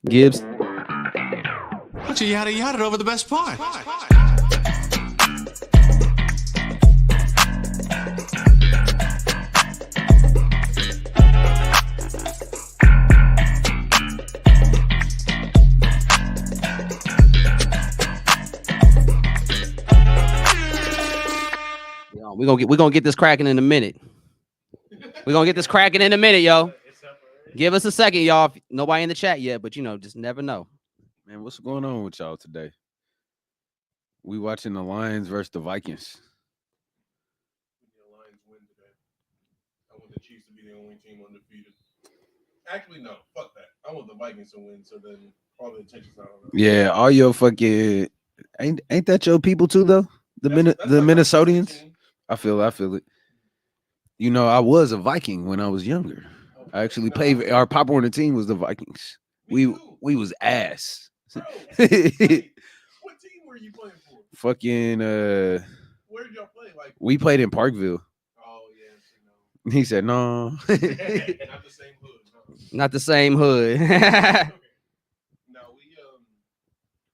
Gibbs. But you yada yada over the best part. We're gonna get this cracking in a minute. We're gonna get this cracking in a minute, yo. Give us a second, y'all. Nobody in the chat yet, but just never know. Man, what's going on with y'all today? We watching the Lions versus the Vikings. The Lions win today. I want the Chiefs to be the only team undefeated. Actually, no, fuck that. I want the Vikings to win, so then all the attention's not on them. Yeah, all your fucking ain't that your people too though? The Minnesotians. I feel it. You know, I was a Viking when I was younger. I actually played. Our Pop Warner team was the Vikings. We was ass. Bro, what team were you playing for? Fucking Where did y'all play? Like we played in Parkville. Oh yes, He said no. Not the same hood. No. Not the same hood. No,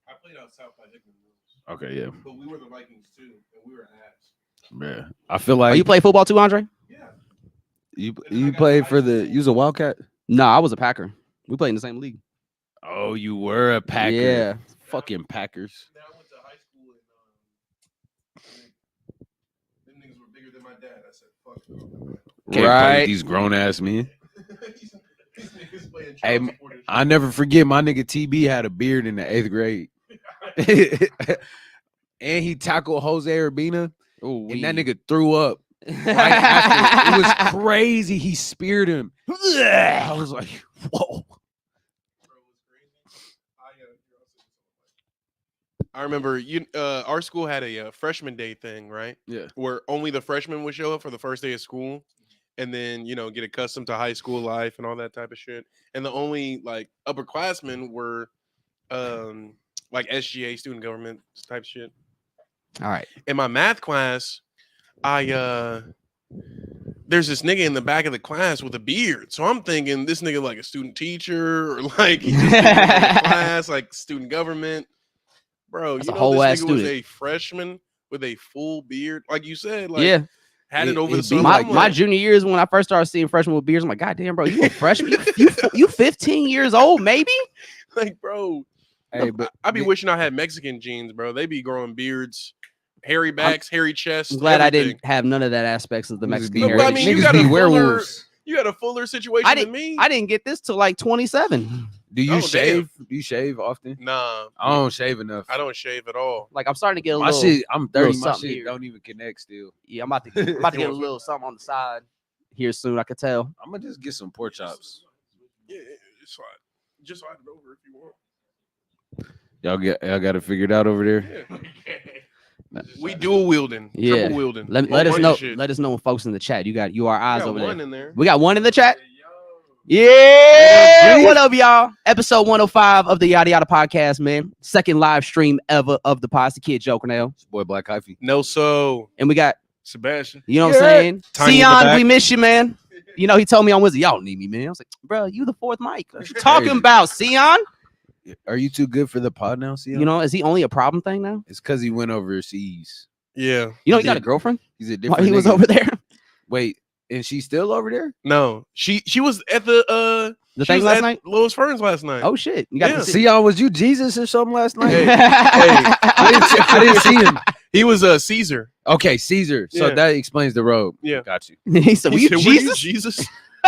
I played out south by Hickman Mills. Okay, yeah. But we were the Vikings too, and we were ass. Yeah. I feel like you play football too, Andre? Yeah. You played for the you was a Wildcat? No, I was a Packer. We played in the same league. Oh, you were a Packer. Yeah. Fucking Packers. Then I went to high school and them niggas were bigger than my dad. I said, fuck no. Can't play with these grown ass men. These niggas playing Hey, child support and I never forget my nigga TB had a beard in the 8th grade. And he tackled Jose Urbina. Ooh, And that nigga threw up right after. It was crazy. He speared him. I was like, whoa. I remember our school had a freshman day thing, right? Yeah. Where only the freshmen would show up for the first day of school and then, get accustomed to high school life and all that type of shit. And the only like upperclassmen were like SGA, student government type shit. All right. In my math class, there's this nigga in the back of the class with a beard. So I'm thinking this nigga like a student teacher or like he just in class, like student government. Bro, That's you a know whole this ass nigga was student. a freshman with a full beard. Like you said, like Yeah. had it over the It'd be summer. My, I'm my like, junior years when I first started seeing freshmen with beards, I'm like, God damn, bro, you a freshman? You 15 years old, maybe? like, bro, Hey, but I be wishing I had Mexican genes, bro. They be growing beards, hairy backs, hairy chests. I'm glad everything. I didn't have none of that aspects of the Niggas Mexican be heritage. I mean, you niggas got be a fuller, werewolves. you got a fuller situation than me. I didn't get this till like 27. Do you Oh, shave? Do you shave often? Nah, I don't shave enough. I don't shave at all. Like I'm starting to get a My little. shit, I'm 30. My something shit here. don't even connect still. Yeah, I'm about to get a little something on the side here soon. I could tell. I'm gonna just get some pork chops. Yeah, it's fine. Just slide it over if you want. Y'all got it figured out over there. Yeah. We dual wielding, Yeah. triple wielding. Let Whole us bunch know. of shit. Let us know when folks in the chat. You are eyes Got over one there. in there. We got one in the chat. Yeah. What up, y'all? Episode 105 of the Yadda Yadda podcast, man. Second live stream ever of the pod. It's the Kid Joker now. It's boy Black Hyphy. No, so And we got, Sebastian. you know what I'm saying? Tiny in the Sion, back. we miss you, man. You know, he told me on Wednesday, y'all don't need me, man. I was like, bro, you the fourth mic. What you talking crazy. about, Sion? Are you too good for the pod now, Sion? You know, is he only a problem thing now? it's because he went overseas. Yeah. You know, he got a girlfriend He's a while different. he was nigga. over there. Wait, and she's still over there? No, she was at the The she thing was last at night? Lois Ferns last night. Oh, shit. You got Yeah. to see. Sion, was you Jesus or something last night? Hey, I didn't see him. he was Caesar. Okay, Caesar. So Yeah. that explains the robe. Yeah. Got you. He said, "Were He you said, "Were you Jesus?" Jesus?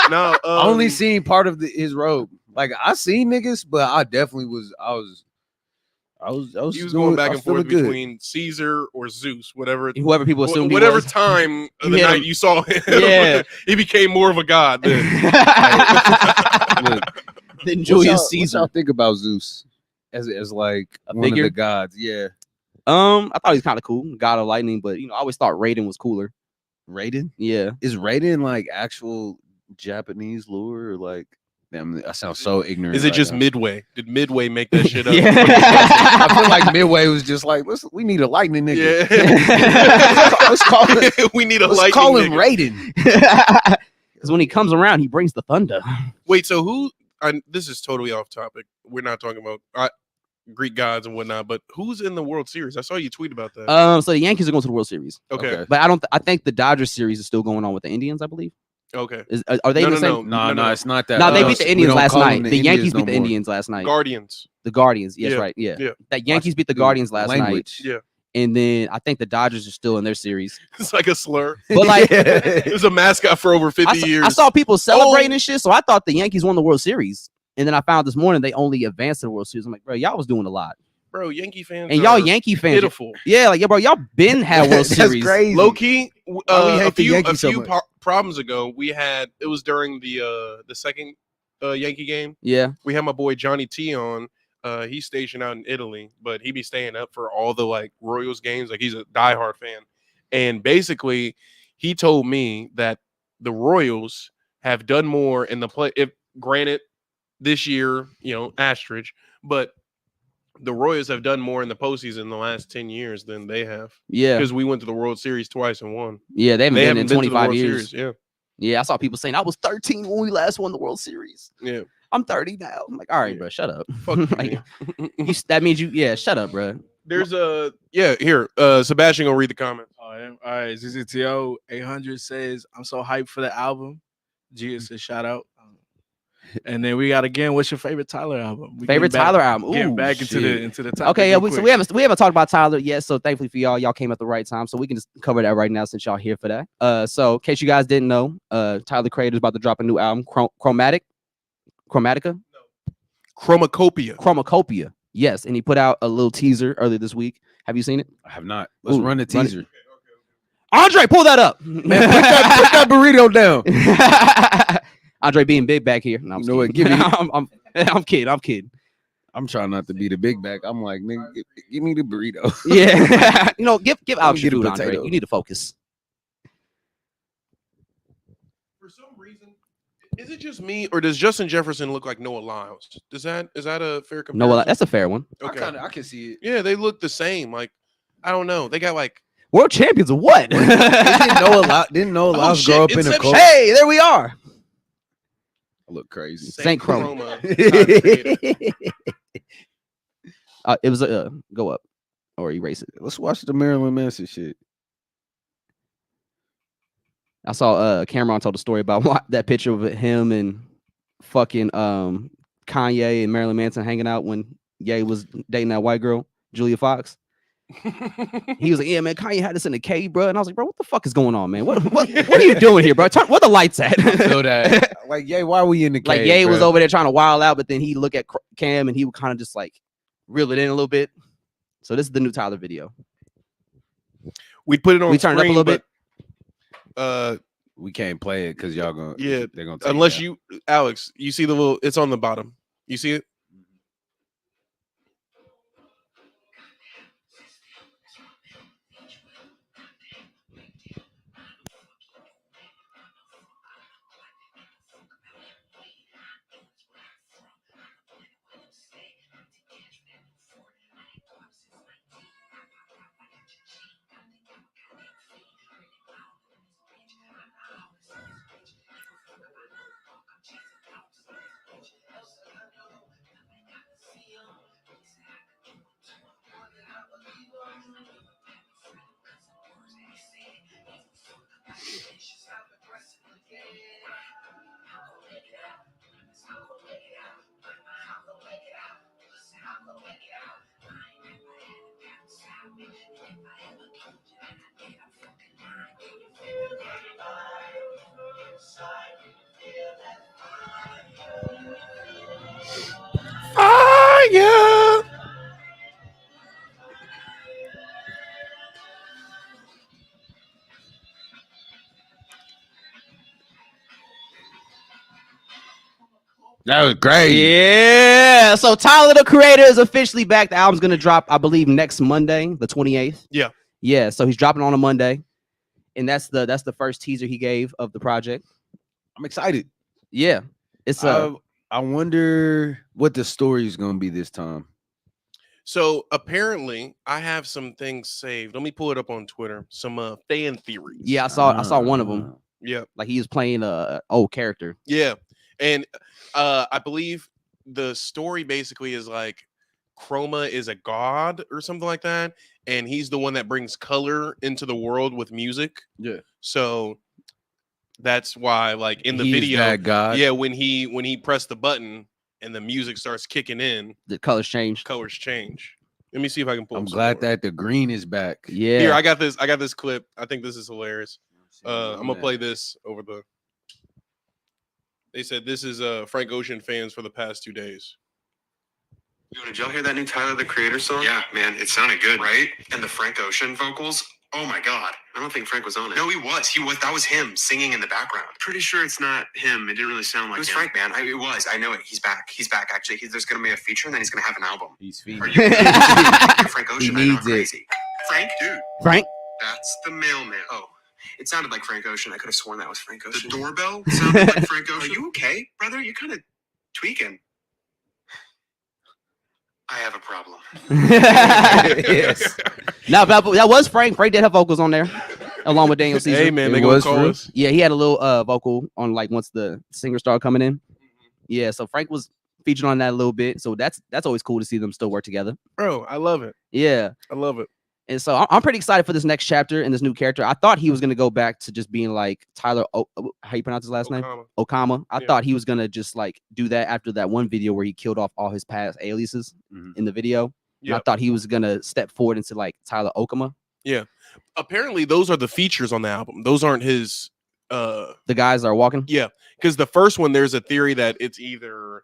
No, I only seen part of his robe. Like I seen niggas, but I definitely was. I was He was going back I was and forth feeling good. between Caesar or Zeus, whatever. Whoever people assumed Whatever he was. time of the hit night him. you saw him, Yeah. he became more of a god then. Look, Then what Julius y'all Caesar. think about Zeus as like A one figure? of the gods? Yeah, I thought he was kind of cool, God of Lightning, but I always thought Raiden was cooler. Raiden. Yeah, Is Raiden like actual Japanese lore or like? Damn, I sound so ignorant. Is it right just now. Midway? Did Midway make that shit up? Yeah. I feel like Midway was just like, we need a lightning nigga. Yeah. Let's call it. We need a Let's lightning call him nigga. Raiden. because when he comes around, he brings the thunder. Wait, so who? this is totally off topic. We're not talking about Greek gods and whatnot. But who's in the World Series? I saw you tweet about that. So the Yankees are going to the World Series. Okay. But I think the Dodgers series is still going on with the Indians, I believe. Okay. Are they the same? No, it's not that. No, they beat the Indians last night. The Yankees Indians beat the no more. Indians last night. Guardians. The Guardians. Yes, Yeah. right. Yeah. Yeah. That Yankees beat the Guardians last Language. Yeah. night. And then I think the Dodgers are still in their series. It's like a slur. But like, It was a mascot for over 50 years. I saw people celebrating and shit, so I thought the Yankees won the World Series. And then I found this morning they only advanced to the World Series. I'm like, bro, y'all was doing a lot. Bro, Yankee fans. And y'all Yankee fans. Pitiful. Yeah, like, yeah, bro, y'all been had World Series. Crazy. Low key, Why we hate a the few Yankees so much? problems ago, it was during the second Yankee game. Yeah. We had my boy Johnny T on. He's stationed out in Italy, but he be staying up for all the like Royals games. Like he's a diehard fan. And basically, he told me that the Royals have done more in the play. If granted, this year, asterisk, but the Royals have done more in the postseason in the last 10 years than they have. Yeah. Because we went to the World Series twice and won. Yeah, they haven't been in to the 25 World years. Series. Yeah. Yeah, I saw people saying I was 13 when we last won the World Series. Yeah. I'm 30 now. I'm like, all right, Yeah. bro, shut up. Fuck you, Like, man. that means shut up, bro. There's here. Sebastian gonna read the comments. All right. ZZTO 800 says, I'm so hyped for the album. Gia says, shout out. And then we got again, what's your favorite Tyler album? Favorite Tyler album? Getting Ooh, back into the topic. Okay, yeah, real so quick. we haven't talked about Tyler yet. So thankfully for y'all came at the right time. So we can just cover that right now since y'all here for that. So in case you guys didn't know, Tyler the Creator is about to drop a new album, Chromatica. Chromacopia. Yes, and he put out a little teaser earlier this week. Have you seen it? I have not. Let's run the teaser. Andre, pull that up. Man, put that burrito down. Andre being big back here. No, I'm You know what? kidding. Give me- I'm kidding. I'm kidding. I'm trying not to be the big back. I'm like, nigga, give me the burrito. Yeah. give Alex Get your a food, Andre. potato. You need to focus. For some reason, is it just me or does Justin Jefferson look like Noah Lyles? Is that a fair comparison? No, well, that's a fair one. Okay. I can see it. Yeah, they look the same. Like, I don't know. They got like World champions of what? Didn't Noah Lyles grow up in a Inception. cult? Hey, there we are. I look crazy. Saint Chroma. It was go up or erase it. Let's watch the Marilyn Manson shit. I saw Cameron told a story about that picture of him and fucking Kanye and Marilyn Manson hanging out when Ye was dating that white girl, Julia Fox. He was like, "Yeah, man, Kanye had this in the cave, bro." And I was like, "Bro, what the fuck is going on, man? What are you doing here, bro? Where the lights at?" Feel that. Like, Ye, why were you in the cave? Like Ye was bro? over there trying to wild out, but then he look at Cam and he would kind of just like reel it in a little bit. So this is the new Tyler video. We put it on. We turned it up a little bit. We can't play it because y'all gonna. Yeah, they're gonna. Take unless it you, Alex, you see the little. It's on the bottom. You see it? Fire! That was great. Yeah. So Tyler the Creator is officially back. The album's gonna drop, I believe, next Monday, the 28th. Yeah. Yeah. So he's dropping on a Monday, and that's the first teaser he gave of the project. I'm excited. Yeah. It's I wonder what the story is gonna be this time. So apparently, I have some things saved. Let me pull it up on Twitter. Some fan theories. yeah. I saw one of them. Yeah. Like he was playing a old character. Yeah. And I believe the story basically is like Chroma is a god or something like that, and he's the one that brings color into the world with music. Yeah. So that's why, like in the He's video, that god. yeah, when he pressed the button and the music starts kicking in, The colors changed. colors change. Let me see if I can pull. I'm up some glad more. that the green is back. Yeah. Here, I got this clip. I think this is hilarious. I'm gonna play this over the. They said this is Frank Ocean fans for the past 2 days. Yo, did y'all hear that new Tyler the Creator song? Yeah, man, it sounded good, right? And the Frank Ocean vocals. Oh my God, I don't think Frank was on it. No, he was. That was him singing in the background. Pretty sure it's not him. It didn't really sound like him. It was Frank, man. It was. I know it. He's back. He's back. Actually, there's gonna be a feature, and then he's gonna have an album. He's feeding. Are you You're Frank Ocean? He I know, needs it. crazy. Frank, dude. Frank. That's the mailman. Oh, it sounded like Frank Ocean. I could have sworn that was Frank Ocean. The doorbell sounded like Frank Ocean. Are you okay, brother? You're kind of tweaking. I have a problem. Yes. No, but that was Frank. Frank did have vocals on there, along with Daniel Caesar. Hey man, It they gonna was call real? us. Yeah, he had a little vocal on like once the singer started coming in. Yeah, so Frank was featured on that a little bit. So that's always cool to see them still work together. Bro, I love it. Yeah. I love it. And so I'm pretty excited for this next chapter and this new character. I thought he was gonna go back to just being like Tyler. How you pronounce his last name? Okama. Okama. I Yeah. thought he was gonna just like do that after that one video where he killed off all his past aliases in the video. And I Yeah. thought he was gonna step forward into like Tyler Okama. Apparently, those are the features on the album. Those aren't his. The guys that are walking. Yeah, because the first one, there's a theory that it's either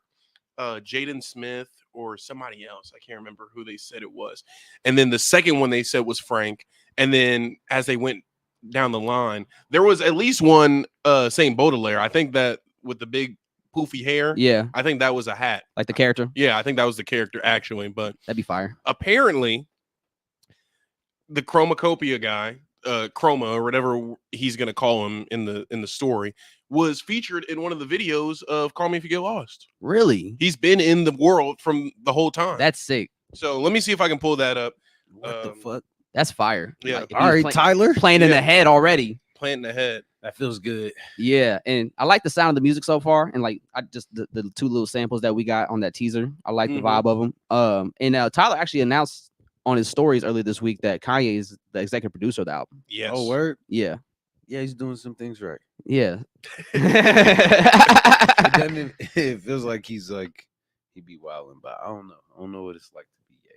Jaden Smith or somebody else. I can't remember who they said it was. And then the second one they said was Frank. And then as they went down the line, there was at least one Saint Baudelaire. I think that with the big poofy hair. Yeah, I think that was a hat. like the character. Yeah, I think that was the character actually. But That'd be fire. apparently, the Chromacopia guy, Chroma or whatever he's gonna call him in the story, was featured in one of the videos of Call Me If You Get Lost. Really? He's been in the world from the whole time. That's sick. So let me see if I can pull that up. What the fuck? That's fire. Yeah. Like, if All he's right, Tyler. playing in Yeah. the head already. Planting ahead. That feels good. Yeah, and I like the sound of the music so far, and like I just the two little samples that we got on that teaser. I like the Mhm. vibe of them. And Tyler actually announced on his stories earlier this week that Kanye is the executive producer of the album. Yes. Oh, word. Yeah, Yeah, he's doing some things right. yeah. It doesn't. It feels like he's like he be wilding, but I don't know. I don't know what it's like to be gay.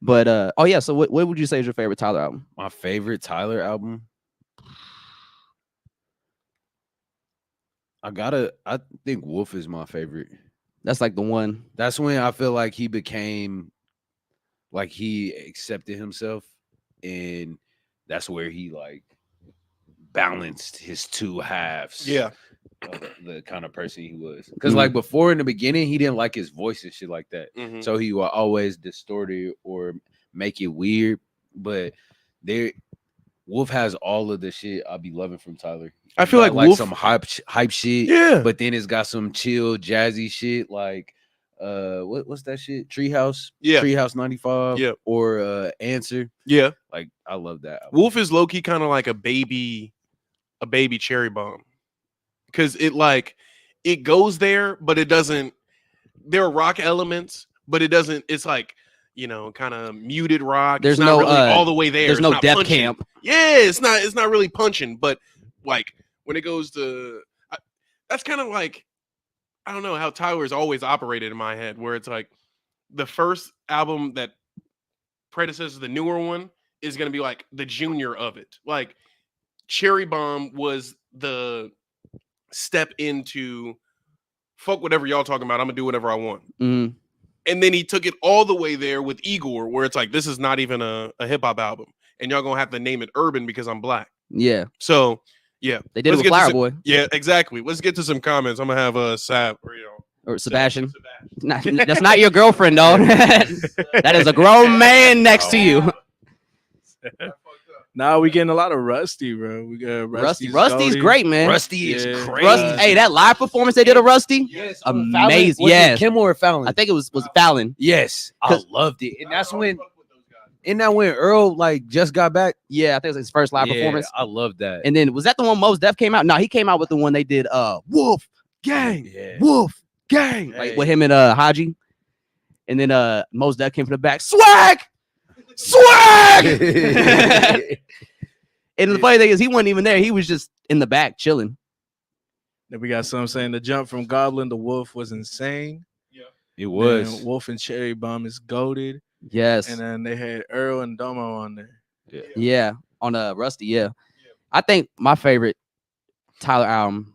But oh yeah. So what would you say is your favorite Tyler album? My favorite Tyler album. I think Wolf is my favorite. That's like the one. That's when I feel like he became like he accepted himself, and that's where he like balanced his two halves. Yeah. Of the kind of person he was. Because like before in the beginning, he didn't like his voice and shit like that. Mhm. So he would always distort it or make it weird. But Wolf has all of the shit I be loving from Tyler. I feel Got, like Wolf- some hype shit. Yeah. But then it's got some chill, jazzy shit like what's that shit? Treehouse? Yeah. Treehouse 95. Yeah. Or Answer. Yeah. Like I love that album. Wolf is low key kind of like a baby cherry bomb. Because it goes there, but it doesn't. There are rock elements, but it doesn't. It's like, kind of muted rock. There's it's not no, really all the way there. There's It's no not Def punching. Camp. Yeah, it's not really punching, but like when it goes to, that's kind of like, I don't know how Tyler's always operated in my head, where it's like the first album that predecesses the newer one is going to be like the junior of it. Like Cherry Bomb was the step into fuck whatever y'all talking about. I'm gonna do whatever I want. Mhm. And then he took it all the way there with Igor, where it's like, this is not even a hip hop album. And y'all gonna have to name it Urban because I'm black. Yeah, So yeah. they did Let's it with get to Flower some- Boy Yeah, exactly. Let's get to some comments. I'm gonna have Sab or Sebastian. That's not your girlfriend, dog. That is a grown man next to you. Now we getting a lot of Rusty, bro. We got Rusty's Goldie. great, man. Rusty is Yeah. crazy. Rusty, hey, that live performance they did of Rusty, Yes, amazing. Was it Yes, Kim or Fallon? I think it was Fallon. Yes, I 'Cause- loved it, and that's when Earl like just got back. Yeah, I think it was his first live Yeah, performance. I love that. And then was that the one Mos Def came out? No, he came out with the one they did. Wolf, gang, Yeah. Wolf, gang. Like Hey. with him and Haji. And then Mos Def came from the back. Swag! Swag! And the funny thing is he wasn't even there. He was just in the back chilling. Then we got some saying the jump from Goblin to Wolf was insane. It was. Then Wolf and Cherry Bomb is goated. Yes. And then they had Earl and Domo on there. Yeah. On Rusty, yeah. I think my favorite Tyler album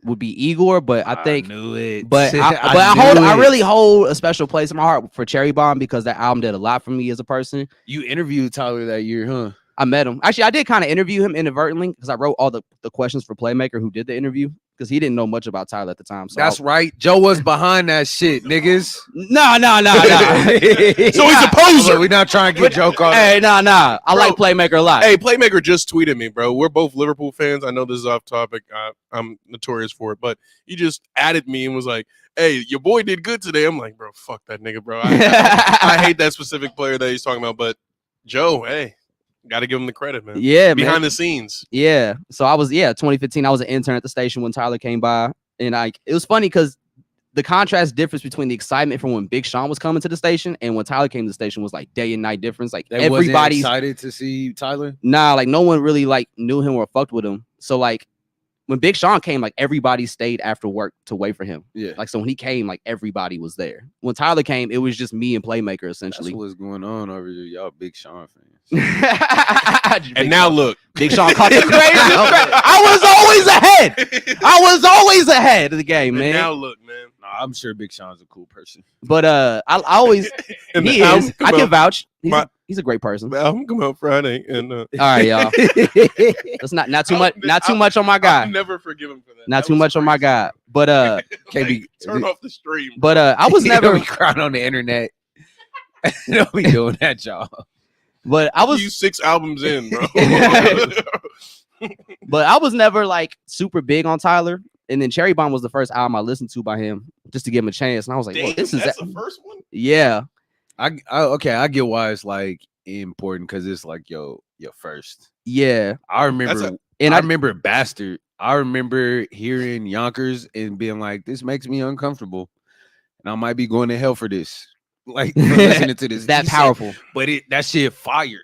would be Igor, but I think knew it. but I really hold a special place in my heart for Cherry Bomb because that album did a lot for me as a person. You interviewed Tyler that year, huh? I met him. Actually, I did kind of interview him inadvertently because I wrote all the questions for Playmaker who did the interview because he didn't know much about Tyler at the time. So That's right. Joe was behind that shit, niggas. No. So he's a poser. We're not trying to get Joe caught. Hey, no. I like Playmaker a lot. Hey, Playmaker just tweeted me, bro. We're both Liverpool fans. I know this is off topic. I'm notorious for it, but he just added me and was like, "Hey, your boy did good today." I'm like, bro, fuck that nigga, bro. I hate that specific player that he's talking about, but Joe, hey, got to give him the credit, man. Yeah, Behind man. the scenes. Yeah. So I was 2015. I was an intern at the station when Tyler came by, and it was funny because the contrast difference between the excitement from when Big Sean was coming to the station and when Tyler came to the station was like day and night difference. Like They wasn't everybody's excited to see Tyler. nah, like no one really like knew him or fucked with him. So like when Big Sean came, like everybody stayed after work to wait for him. Yeah. Like so when he came, like everybody was there. When Tyler came, it was just me and Playmaker essentially. That's what's going on over here. Y'all big Sean fans. And now look. Big Sean caught the greatest. I was always ahead of the game, And man. now look, man. Nah, I'm sure Big Sean's a cool person. But I always And he the album is. come I can out- vouch. My- He's a great person. The album come out Friday, and All right, y'all. That's not too much on my I'll guy. never forgive him for that. Not That too was much on my crazy. guy. But Can't be. Like, turn off the stream. but I was never. be crying on the internet. Don't be doing that, y'all. But I was. You 6 albums in, bro. But I was never like super big on Tyler. And then Cherry Bomb was the first album I listened to by him just to give him a chance. And I was like, Damn, well, this is that's the first one. yeah. Okay, I get why it's like important because it's like your first. Yeah. I remember, That's And I remember Bastard. I remember hearing Yonkers and being like, "This makes me uncomfortable, and I might be going to hell for this." Like for listening to this, it's that He said- powerful. but that shit fire.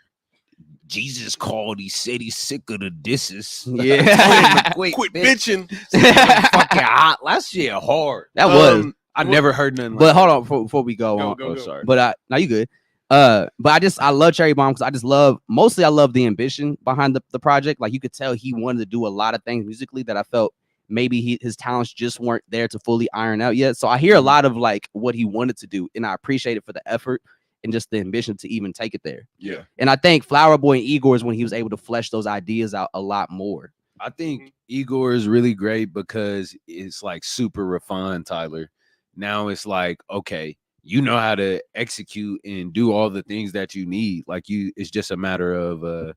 Jesus called. He said he's sick of the disses. Yeah. Quit bitching. Fucking hot. That shit hard. That was. I never heard nothing. But like hold on before we go on. Go. sorry. But now you good. But I love Cherry Bomb because I love the ambition behind the project. Like you could tell he wanted to do a lot of things musically that I felt maybe his talents just weren't there to fully iron out yet. So I hear a lot of like what he wanted to do, and I appreciate it for the effort and just the ambition to even take it there. Yeah. And I think Flower Boy and Igor is when he was able to flesh those ideas out a lot more. I think Igor is really great because it's like super refined, Tyler. Now it's like, okay, you know how to execute and do all the things that you need. Like it's just a matter of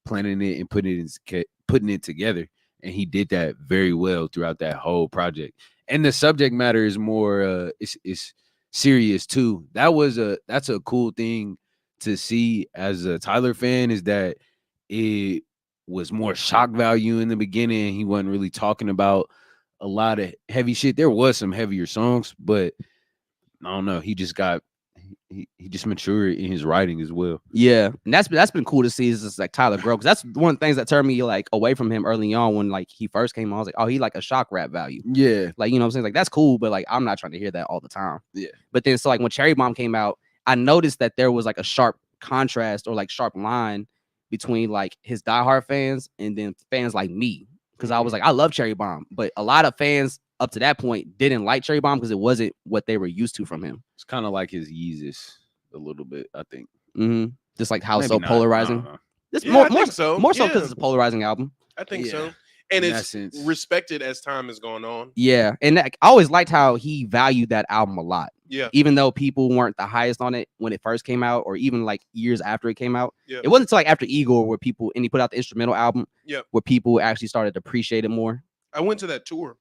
planning it and putting it together. And he did that very well throughout that whole project. And the subject matter is more it's serious too. That's a cool thing to see as a Tyler fan, is that it was more shock value in the beginning. He wasn't really talking about a lot of heavy shit. There was some heavier songs, but I don't know. He just matured in his writing as well. Yeah, and that's been cool to see. Is just like Tyler grow, because that's one of the things that turned me like away from him early on when like he first came on. I was like, oh, he like a shock rap value. Yeah, Like, you know what I'm saying? Like that's cool, but like I'm not trying to hear that all the time. Yeah. But then so like when Cherry Bomb came out, I noticed that there was like a sharp contrast or like sharp line between like his diehard fans and then fans like me. Because I was like, I love Cherry Bomb, but a lot of fans up to that point didn't like Cherry Bomb because it wasn't what they were used to from him. it's kind of like his Yeezus a little bit, I think. Just like how it's Maybe so not, I polarizing. don't know. It's Yeah, more I think so. more so because Yeah. it's a polarizing album. I think Yeah. so. And In that it's sense. respected as time has gone on. Yeah, and I always liked how he valued that album a lot. Yeah. Even though people weren't the highest on it when it first came out, or even like years after it came out. Yeah. It wasn't until like after Igor where people, and he put out the instrumental album, Yep. where people actually started to appreciate it more. I went to that tour.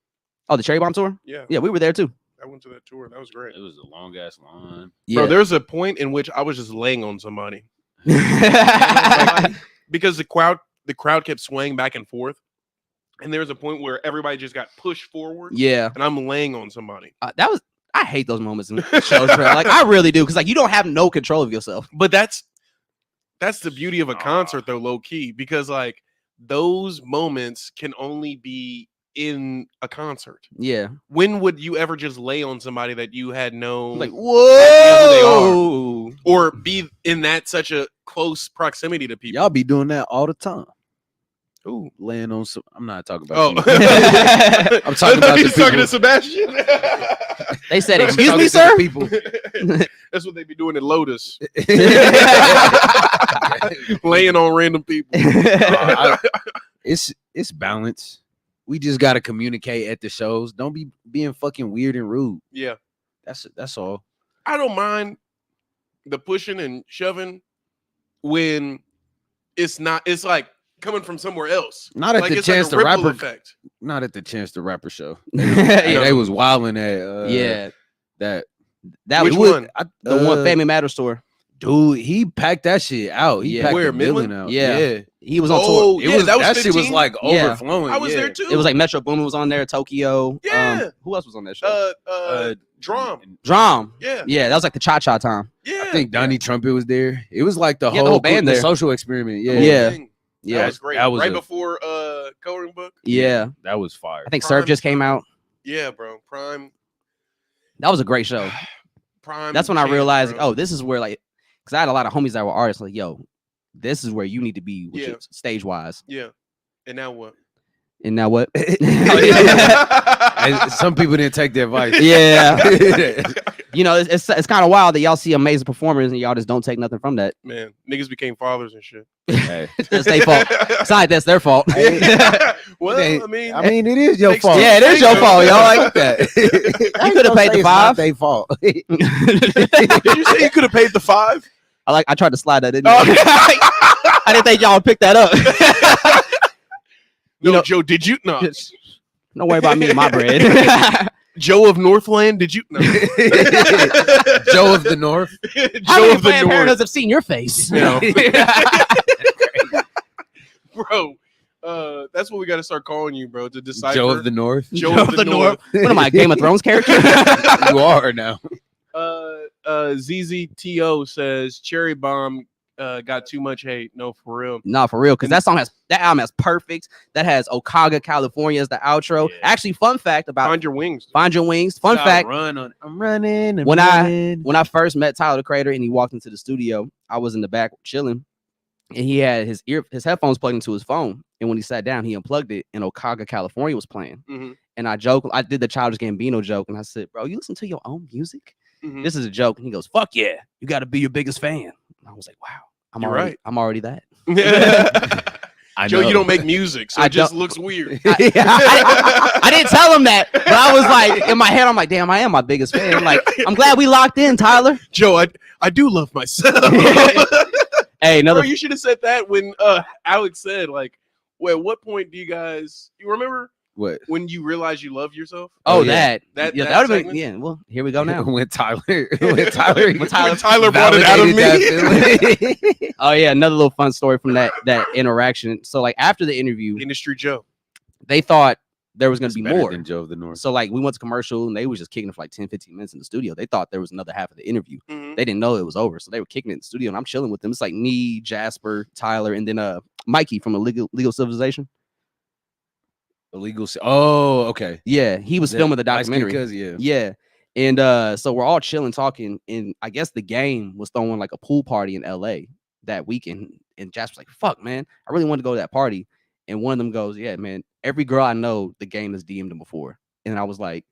Oh, the Cherry Bomb tour? Yeah. Yeah, we were there too. I went to that tour. That was great. It was a long ass line. Yeah. Bro, there's a point in which I was just laying on somebody because the crowd kept swaying back and forth. and there's a point where everybody just got pushed forward. Yeah, and I'm laying on somebody. that was. I hate those moments in shows, bro. Like I really do, because like you don't have no control of yourself. But that's the beauty of a concert, though, low key, because like those moments can only be in a concert. Yeah, When would you ever just lay on somebody that you had no like idea who they whoa, or be in that such a close proximity to people? Y'all be doing that all the time. Ooh. Laying on some. I'm not talking about. Oh, you. I'm talking about he's the talking people. to Sebastian. They said, I'm "Excuse talking me, to the sir." People. That's what they be doing at Lotus, laying on random people. It's balance. We just gotta communicate at the shows. Don't be being fucking weird and rude. Yeah, That's all. I don't mind the pushing and shoving when it's not. It's like coming from somewhere else. Not at Like the it's like Chance a the ripple Rapper. effect. Not at the Chance the Rapper show. Yeah. They was wilding at. Yeah, That that Which was one? the one Family Matters tour. dude. He packed that shit out. He Yeah. packed Where, the building Midland? out. Yeah. He was on Oh, tour. It yeah, was that was shit was 15? like Yeah. overflowing. I was yeah. there too. It was like Metro Boomin was on there, Tokyo. Yeah. Who else was on that show? Drum. Drum. Yeah. Yeah, that was like the Cha Cha time. Yeah. I think Donnie Trumpet was there. It was like the Yeah, the whole whole band the there. social experiment. Yeah, Yeah. Thing. Yeah, That was great. that was right a- before Coloring Book. yeah. that was fire. I think Prime Surf just came out. Yeah, bro. Prime. That was a great show. Prime. That's when I Chance, realized, bro. oh, this is where like, because I had a lot of homies that were artists. Like, yo, this is where you need to be with Yeah. your stage wise. Yeah. And now what? And now what? And some people didn't take the advice. Yeah. You know, it's kind of wild that y'all see amazing performers and y'all just don't take nothing from that. Man, niggas became fathers and shit. Hey. That's their fault. It's not like that's their fault. Well, Hey, I mean, I mean, it is your Thanks fault. to- Yeah, it is your fault, y'all. Like that. You could have paid the $5. Their fault. did you say you could have paid the $5? I tried to slide that in. Oh. I didn't think y'all would pick that up. No, You know- Joe, did you? No. Don't worry about me and my bread. Joe of Northland, did you? No. Joe of the North. How Joe many of the Planned North. Parenthoods have seen your face? No. Bro, that's what we got to start calling you, bro, to decipher. Joe of the North. Joe of the North. What am I, a Game of Thrones character? You are now. ZZTO says Cherry Bomb got too much hate. No, for real. Nah, for real, because that album has Perfect. That has Okaga, California as the outro. Yeah. Actually, fun fact about Find your wings. Find Your Wings. Fun Gotta fact, I'm running. When I first met Tyler the Creator and he walked into the studio, I was in the back chilling, and he had his headphones plugged into his phone. And when he sat down, he unplugged it, and Okaga, California was playing. Mhm. And I did the Childish Gambino joke, and I said, "Bro, you listen to your own music? Mhm. This is a joke." And he goes, "Fuck yeah, you got to be your biggest fan." And I was like, "Wow, You're right. I'm already that." I Joe, know. you don't make music, so I it just don't- looks weird. I didn't tell him that, but I was like, in my head, I'm like, damn, I am my biggest fan. Like, I'm glad we locked in, Tyler. Joe, I do love myself. Hey, another. Bro, you should have said that when Alex said, like, well, at what point do you remember What? when you realize you love yourself? Oh, yeah. that That would have been. segment? Yeah. Well, here we go now. When Tyler When Tyler brought it out of validated me. that feeling. Oh yeah, another little fun story from that interaction. So like after the interview, Industry Joe. they thought there was gonna It's be better more. than Joe of the North. So like we went to commercial and they was just kicking it for like 10, 15 minutes in the studio. They thought there was another half of the interview. Mhm. They didn't know it was over. So they were kicking it in the studio and I'm chilling with them. It's like me, Jasper, Tyler, and then Mikey from Legal Civilization. Illegal. Oh, okay. Yeah, he was That filming the light-skinned documentary. cuz, yeah. Yeah. And so we're all chilling, talking, and I guess the game was throwing like a pool party in LA that weekend. And Jasper's like, fuck, man, I really wanted to go to that party. And one of them goes, yeah, man, every girl I know, the game has DM'd him before. And I was like,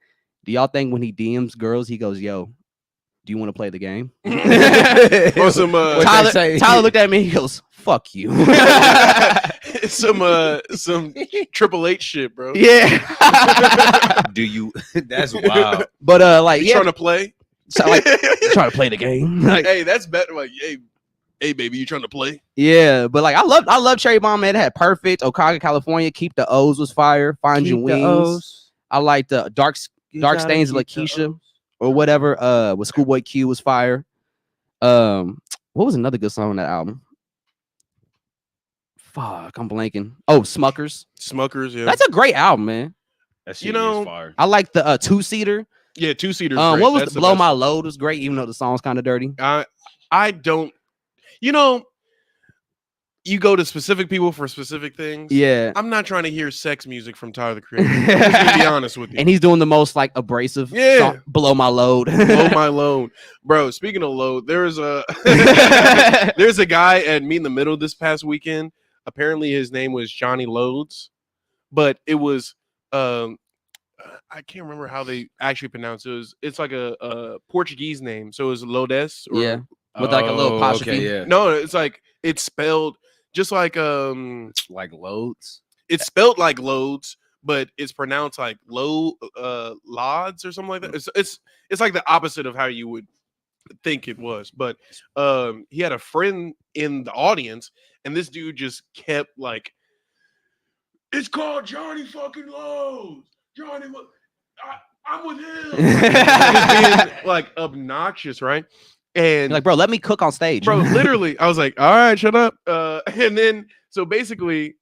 do y'all think when he DMs girls, he goes, yo, do you want to play the game? Or some What'd they say? Tyler looked at me, he goes, fuck you. some Triple H shit, bro. Yeah. Do you? That's wild. But like, You yeah, trying to play? so, like, trying to play the game. Like, Hey, that's better. Like, hey, baby, you trying to play? yeah, but like I love Cherry Bomb, man. It had Perfect, Okaga, California, Keep the O's was fire, Find Your Wings. I liked Dark Stains of Lakeisha or whatever. With Schoolboy Q was fire. What was another good song on that album? Fuck, I'm blanking. Oh, Smuckers. Smuckers, yeah. That's a great album, man. That You shit know, is fire. I like the two-seater. Yeah, two-seaters. What was That's the Blow best My one. Load was great, even though the song's kind of dirty. I don't. You know, you go to specific people for specific things. Yeah. I'm not trying to hear sex music from Tyler the Creator. I'm just gonna be honest with you. And he's doing the most like abrasive song, Blow My Load. Blow my load. Bro, speaking of load, there's a guy at Meet in the Middle this past weekend. Apparently his name was Johnny Loads, but it was I can't remember how they actually pronounce it. It's like a Portuguese name. So it was Lodes. Yeah. With like a little apostrophe. Okay, yeah. No, it's like it's spelled just like Like loads. it's spelled like loads, but it's pronounced like lods or something like that. It's like the opposite of how you would think it was. But he had a friend in the audience, and this dude just kept like, it's called Johnny fucking Loads. Johnny, I'm with him. Just being like obnoxious, right? And You're like, bro, let me cook on stage. bro, literally, I was like, all right, shut up. And then, so basically,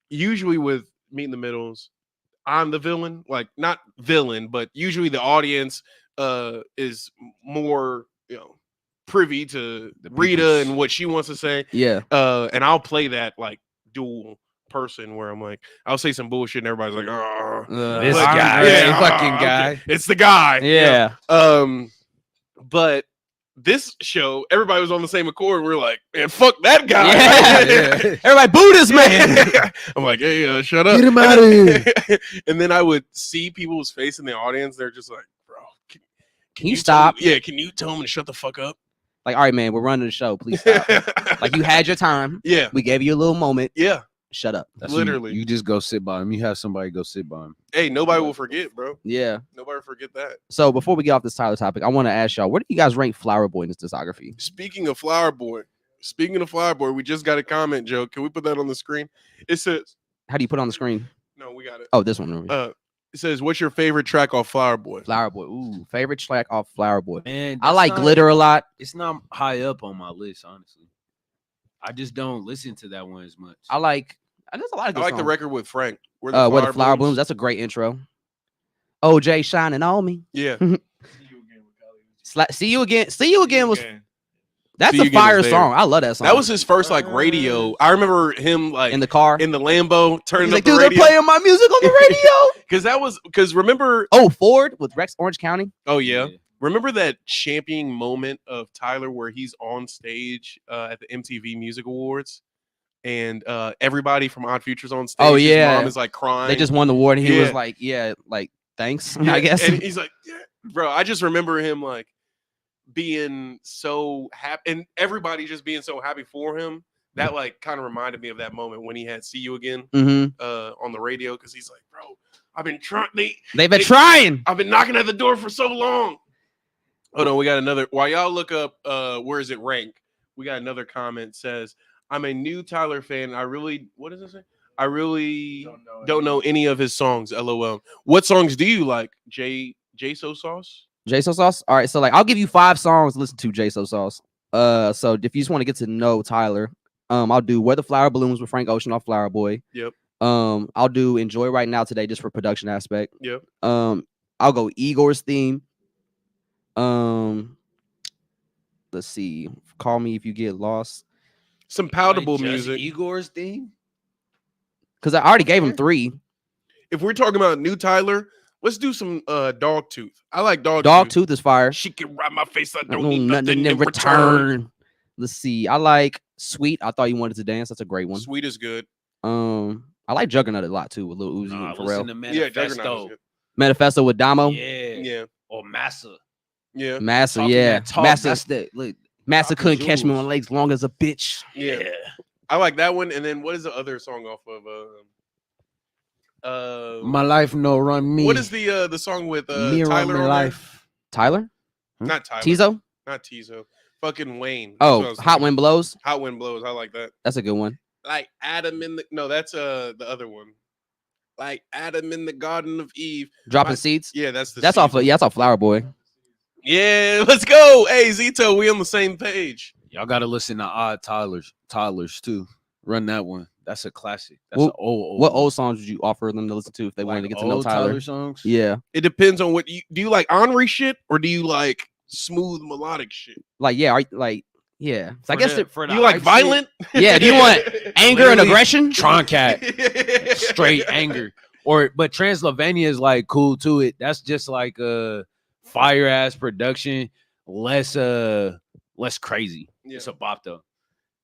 usually with Meet in the Middles, I'm the villain. Like, not villain, but usually the audience is more, privy to Rita and what she wants to say. Yeah. And I'll play that like dual person where I'm like, I'll say some bullshit and everybody's like, oh, This like, guy, yeah, fucking okay. guy. It's the guy. Yeah. But this show, everybody was on the same accord. We're like, man, fuck that guy. Yeah. Everybody boo this man. I'm like, hey, shut up. Get him out of here. And then I would see people's face in the audience. They're just like, bro, can you tell stop? me- yeah, can you tell them to shut the fuck up? Like, all right, man, we're running the show. Please stop. Like, you had your time. Yeah, We gave you a little moment. yeah. Shut up. That's Literally. You just go sit by him. You have somebody go sit by him. Hey, nobody will forget, bro. Yeah. Nobody will forget that. So before we get off this Tyler topic, I want to ask y'all, where do you guys rank Flower Boy in his discography? Speaking of Flower Boy, we just got a comment, Joe. Can we put that on the screen? It says, How do you put it on the screen? no, we got it. Oh, this one. Over here. It says, what's your favorite track off Flower Boy? Flower Boy. Ooh, favorite track off Flower Boy. Man, I like Glitter a lot. It's not high up on my list, honestly. I just don't listen to that one as much. There's a lot of I good like the songs. record with Frank. Where Where the flower blooms. That's a great intro. OJ shining on me. Yeah. See you again. See you again was that's See You a Again fire was there. song. I love that song. That was his first like radio. I remember him like in the car. in the Lambo turning He's up like, the dude, they're radio. playing my music on the radio. Because remember, Oh, Ford with Rex Orange County. oh yeah. Remember that championing moment of Tyler where he's on stage at the MTV Music Awards and everybody from Odd Future's on stage. Oh, His yeah. mom is like crying. They just won the award. And he was Yeah. like, yeah, like thanks. Yeah, I guess. And he's like, yeah. Bro, I just remember him like being so happy and everybody just being so happy for him. That like kind of reminded me of that moment when he had See You Again on the radio because he's like, bro, I've been trying. They've been trying. I've been knocking at the door for so long. Hold on, we got another. While y'all look up where is it ranked, we got another comment says, I'm a new Tyler fan. What does it say? I really don't know any of his songs. LOL. What songs do you like? J-So Sauce? J-So Sauce. All right, so like I'll give you 5 songs to listen to J-So Sauce. So if you just want to get to know Tyler, I'll do Where the Flower Blooms with Frank Ocean off Flower Boy. Yep. I'll do Enjoy Right Now Today just for production aspect. Yep. I'll go Igor's theme. Let's see. Call Me If You Get Lost. Some palatable Like, just music. Igor's theme. Because I already gave him 3. If we're talking about new Tyler, let's do some Dogtooth. I like Dogtooth. Dogtooth is fire. She can ride my face. I I don't don't need need nothing in return. Let's see. I like Sweet. I Thought You Wanted to Dance. That's a great one. Sweet is good. I like Juggernaut a lot too with Lil Uzi Nah, and listen to Pharrell. Yeah, Juggernaut is Manifesto. good. Manifesto with Damo. Yeah. Yeah. Or Massa. Yeah. Massa, Talking yeah. that talk, Massa, that's that. Look, Massa Talking couldn't catch me jewels. on legs long as a bitch. Yeah. I like that one. And then what is the other song off of My life no run me. what is the song with me Tyler run on my there? life? Tyler? Not Tyler. Tizo? Not Tizo. Fucking Wayne. That's what I Oh, was Hot thinking. Wind Blows. Hot Wind Blows. I like that. That's a good one. Like Adam in the no, that's the other one. Like Adam in the Garden of Eve. Dropping My- Seeds. Yeah, that's the That's off of season. that's off Flower Boy. Yeah, let's go. Hey Zito, we on the same page. Y'all gotta listen to Odd Tyler's too. Run that one. That's a classic. That's Well, an old. What one. old songs would you offer them to listen to if they wanted to Like get to know old Tyler? songs? Yeah, It depends on what you do. You like Henri shit or do you like smooth melodic shit? like yeah, yeah. So I guess for You like hype violent? Yeah, do you want anger and Literally, aggression? Troncat, straight anger. But Transylvania is like cool to it. That's just like fire ass production, less crazy. Yeah. It's a bop though.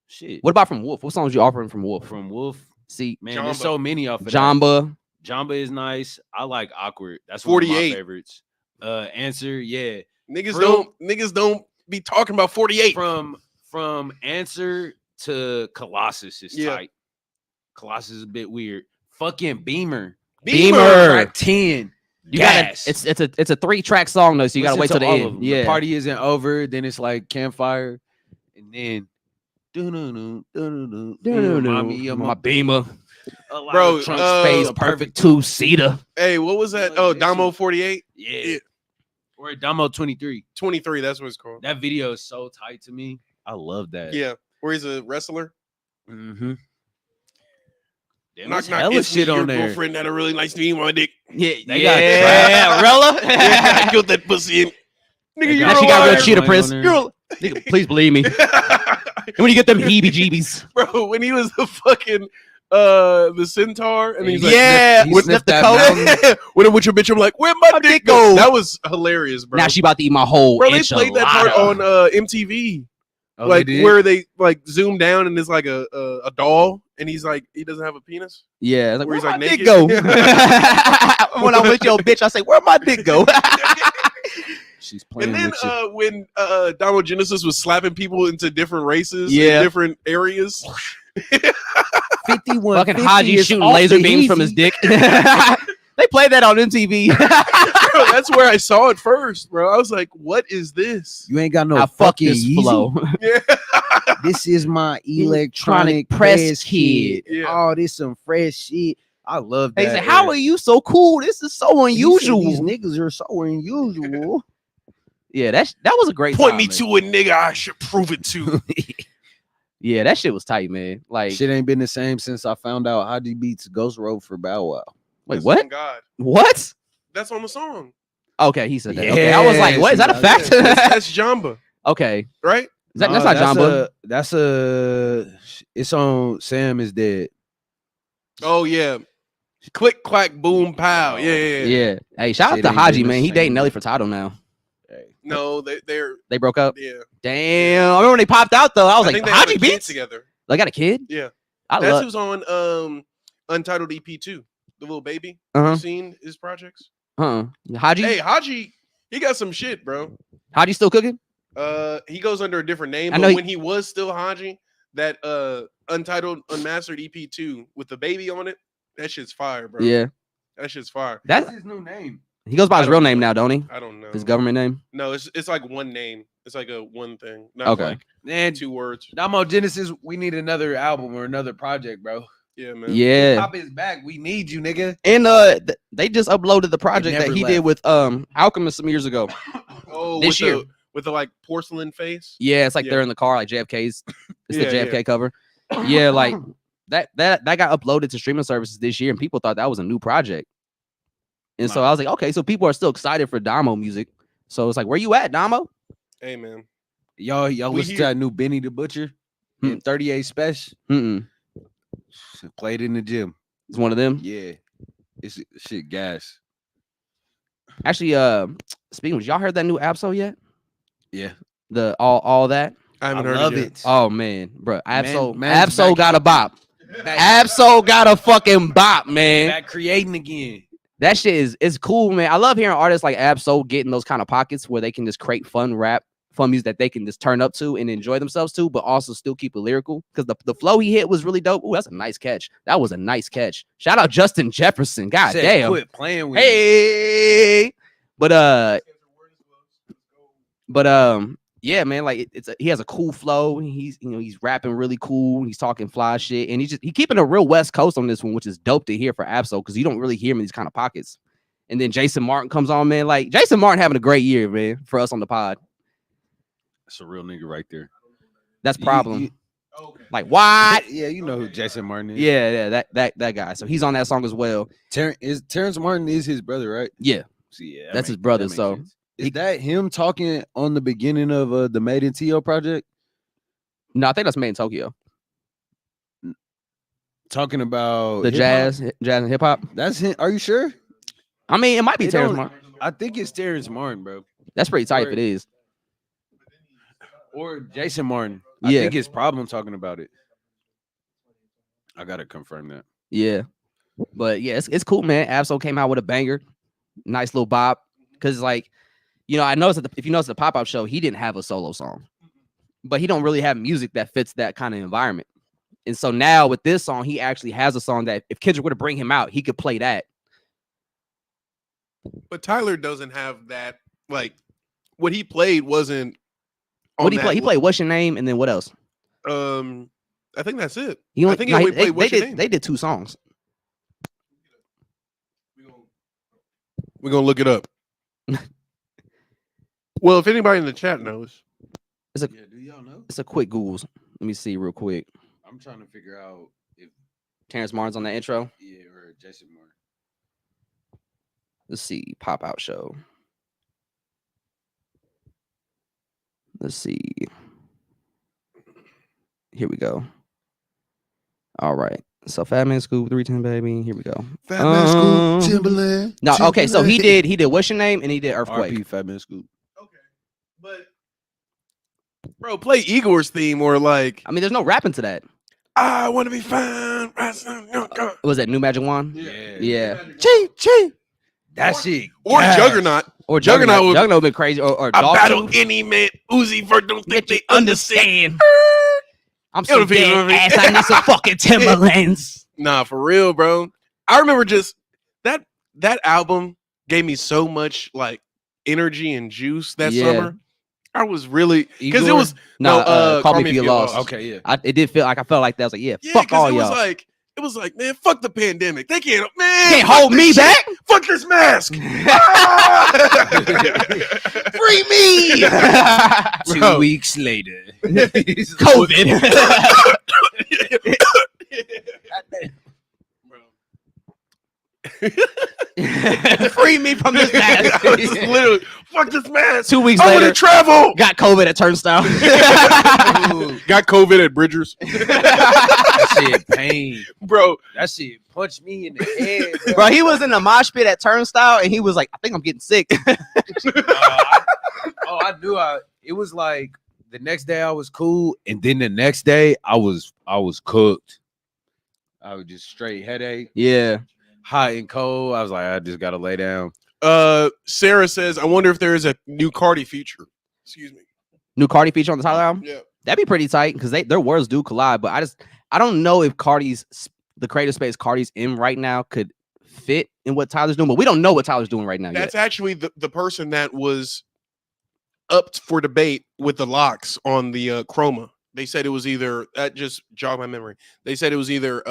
Shit. What about from Wolf? What songs you offering from Wolf? From Wolf? See, Man, Jamba. there's so many off of that. Jamba. Jamba is nice. I like Awkward. That's 48. one of my favorites. Answer, yeah. Niggas don't be talking about 48. From Answer to Colossus is Yeah. tight. Colossus is a bit weird. Fucking Beamer. Beamer. Track 10. You gotta, Gas. it's a 3-track song though, so you gotta wait Listen till the to all of end. them. Yeah. The party isn't over. Then it's like Campfire. And then remind me of my Beamer. Bro, Trunk Space perfect 2-seater. Hey, what was that? Oh, Damo 48? Yeah. Or Damo 23. 23, that's what it's called. That video is so tight to me. I love that. Yeah. Where he's a wrestler. Mm-hmm. Knock, knock, hella it's me, shit your on there. girlfriend had a really nice knee on my dick. Yeah, They got yeah, Rella. Yeah, I killed that pussy in. Nigga, you're Now she got alive. real cheetah Going press. on there. You're nigga, please believe me. And when you get them heebie-jeebies. Bro, when he was the fucking the centaur and he's like, Yeah, he with sniffed the that coat. mountain. when I'm with your bitch, I'm like, where my dick go? That was hilarious, bro. Now she about to eat my whole Bro, they played that part on MTV. Oh, like they did? where they like zoom down and there's like a doll and he's like he doesn't have a penis. Yeah, it's like, Where where he's, my like, dick go? naked. When I'm with your bitch, I say, where my dick go? She's playing And then with you. when Donald Genesis was slapping people into different races, Yeah. in different areas. 51. Fucking Haji shooting laser beams from his dick. They played that on MTV. Bro, that's where I saw it first, bro. I was like, what is this? You ain't got no How fuck fucking this Yeezy? flow. Yeah. This is my Electronic electronic press press kid. kid. Yeah. Oh, this some fresh shit. I love that. They say, how are you so cool? This is so unusual. These niggas are so unusual. Yeah, that was a great Point time, me man. to a nigga I should prove it to. Yeah, that shit was tight, man. Like, Shit ain't been the same since I found out Haji beats Ghost Road for Bow Wow. wait, That's what? on God. What? That's on the song. Okay, he said that. Okay, I was like, what? Is that a Yes, fact? That's Jamba, Okay. right? That's not Jamba. It's on Sam is Dead. Oh yeah. Click clack boom pow. Yeah. Yeah. Hey, shout out Shit to ain't Haji, been the man. He dating same. Nelly Furtado now. Hey. No, they're They broke up. yeah. Damn. I remember when they popped out though. I was like, think they have Haji a kid beats? together. They got a kid? Yeah. I That's love. who's on Untitled EP 2. The little baby. Uh-huh. You seen his projects? Haji? Hey, Haji, he got some shit, bro. Haji still cooking? He goes under a different name, I but know when he was still Haji, that Untitled Unmastered EP 2 with the baby on it, that shit's fire, bro. Yeah. That shit's fire. That's his new name? he goes by his I real don't name know. now, don't he? I don't know. His government name. No, it's like one name. It's like a one thing. Not Okay. like Man, 2 words. Damo Genesis, we need another album or another project, bro. Yeah, man. Yeah. Pop is back. We need you, nigga. And they just uploaded the project that never he left. did with Alchemist some years ago. Oh, This year. with the like porcelain face. Yeah, it's like Yeah. they're in the car, like JFK's. It's Yeah, the yeah. JFK cover. Yeah, like that got uploaded to streaming services this year, and people thought that was a new project. And so I was like, okay, so people are still excited for Damo music. So it's like, where you at, Damo? Hey, man. Y'all We listen to here. that new Benny the Butcher and 38 Special? Mm-mm. Played in the gym. It's one of them. Yeah. It's shit gas. Actually, speaking of, y'all heard that new Absol yet? Yeah. The all that. I I haven't heard love it. Yet. it. Oh man, bro, Absol, man's Absol back got a up. bop. Back, Absol got a fucking bop, man. back creating again. That shit is cool, man. I love hearing artists like Absol get in those kind of pockets where they can just create fun music that they can just turn up to and enjoy themselves to, but also still keep it lyrical. Because the flow he hit was really dope. Ooh, that's a nice catch. That was a nice catch. Shout out Justin Jefferson. God Said, damn. Quit playing with me. Hey, yeah, man, like he has a cool flow. He's rapping really cool. He's talking fly shit, and he keeping a real West Coast on this one, which is dope to hear for Absol because you don't really hear him in these kind of pockets. And then Jason Martin comes on, man. Like Jason Martin having a great year, man, for us on the pod. That's a real nigga right there. That's problem. Okay. Like what? Yeah, you know who Jason Martin is. Yeah, that guy. So he's on that song as well. Terrence Martin is his brother, right? Yeah, See, yeah, that's his brother. that makes So sense. Is that him talking on the beginning of the Made in T.O. project? no, I think that's made in Tokyo. Talking about The hip-hop? jazz and hip hop. That's him. Are you sure? I mean, it might be It Terrence don't- Martin. I think it's Terrence Martin, bro. That's pretty tight if Or- it is. Or Jason Martin. Yeah. I think it's Problem talking about it. I gotta confirm that. Yeah, but yeah, it's cool, man. Absol came out with a banger, nice little bop. Because like, you know, I noticed that if you notice the pop up show, he didn't have a solo song, but he don't really have music that fits that kind of environment. And so now with this song, he actually has a song that if Kendrick were to bring him out, he could play that. But Tyler doesn't have that. Like what he played wasn't. What he play? He played What's Your Name, and then what else? I think that's it. He only, I think no, he only played they What's Your did. Name. They did 2 songs. We're gonna look it up. Well, if anybody in the chat knows, Yeah, do y'all know? It's a quick Googles. Let me see real quick. I'm trying to figure out if Terrence Martin's on the intro. or Jason Martin. Let's see. Pop out show. Let's see. Here we go. All right. So Fat Man Scoop 310 baby. Here we go. Fat Man Scoop, Timberland. No, okay. So he did What's Your Name and he did Earthquake. RP Fat Man Scoop. okay, but bro, play Igor's theme or like I mean, there's no rapping to that. I want to be fine. Was that New Magic Wand? Yeah. Chee chee. That shit. Or gas. Juggernaut. Or Juggernaut would- Juggernaut would be crazy. Or I Dog battle Tooth. any man. Uzi Vert don't think they understand. I'm so It'll be- dead ass. I need some fucking Timberlands. Nah, for real, bro. I remember just that album gave me so much like energy and juice that Yeah. summer. I was really because it Igor? was No, Call Me If You're Lost. Okay, yeah. It did feel like I felt like that. I was like, yeah, yeah, fuck all it was y'all. like it was like, man, fuck the pandemic. They can't, man, Can't fuck hold this me shit. back. Fuck this mask. Free me. 2 weeks later. COVID. Free me from this mask. Literally, fuck this mask. 2 weeks I want later, to travel. got COVID at Turnstile. Got COVID at Bridgers, That shit pain. bro. That shit punched me in the head. Bro. Bro, he was in the mosh pit at Turnstile, and he was like, I think I'm getting sick. I knew it was like the next day I was cool, and then the next day I was cooked. I was just straight headache, Yeah. hot and cold. I was like, I just gotta lay down. Sarah says, I wonder if there is a new Cardi feature. Excuse me. New Cardi feature on the Tyler album? Yeah. That'd be pretty tight because their worlds do collide. But I don't know if the creative space Cardi's in right now could fit in what Tyler's doing. But we don't know what Tyler's doing right now That's yet. actually the person that was up for debate with the locks on the Chroma. They said it was either that just jogged my memory. They said it was either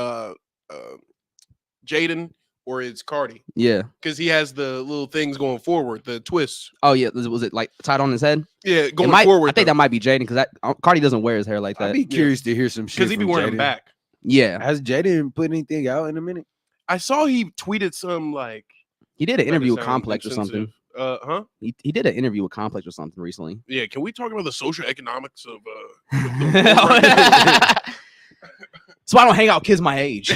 Jaden or it's Cardi Yeah. because he has the little things going forward, the twists. Oh yeah. Was it like tied on his head? Yeah, going I forward. think that might be Jaden because Cardi doesn't wear his hair like I'd that. be curious to hear some shit because he be from wearing them Jaden. back. Yeah. Has Jaden put anything out in a minute? I saw he tweeted some like He did an interview with sound Complex or something. insensitive. Huh? He did an interview with Complex or something recently. Yeah. Can we talk about the social economics of So I don't hang out with kids my age.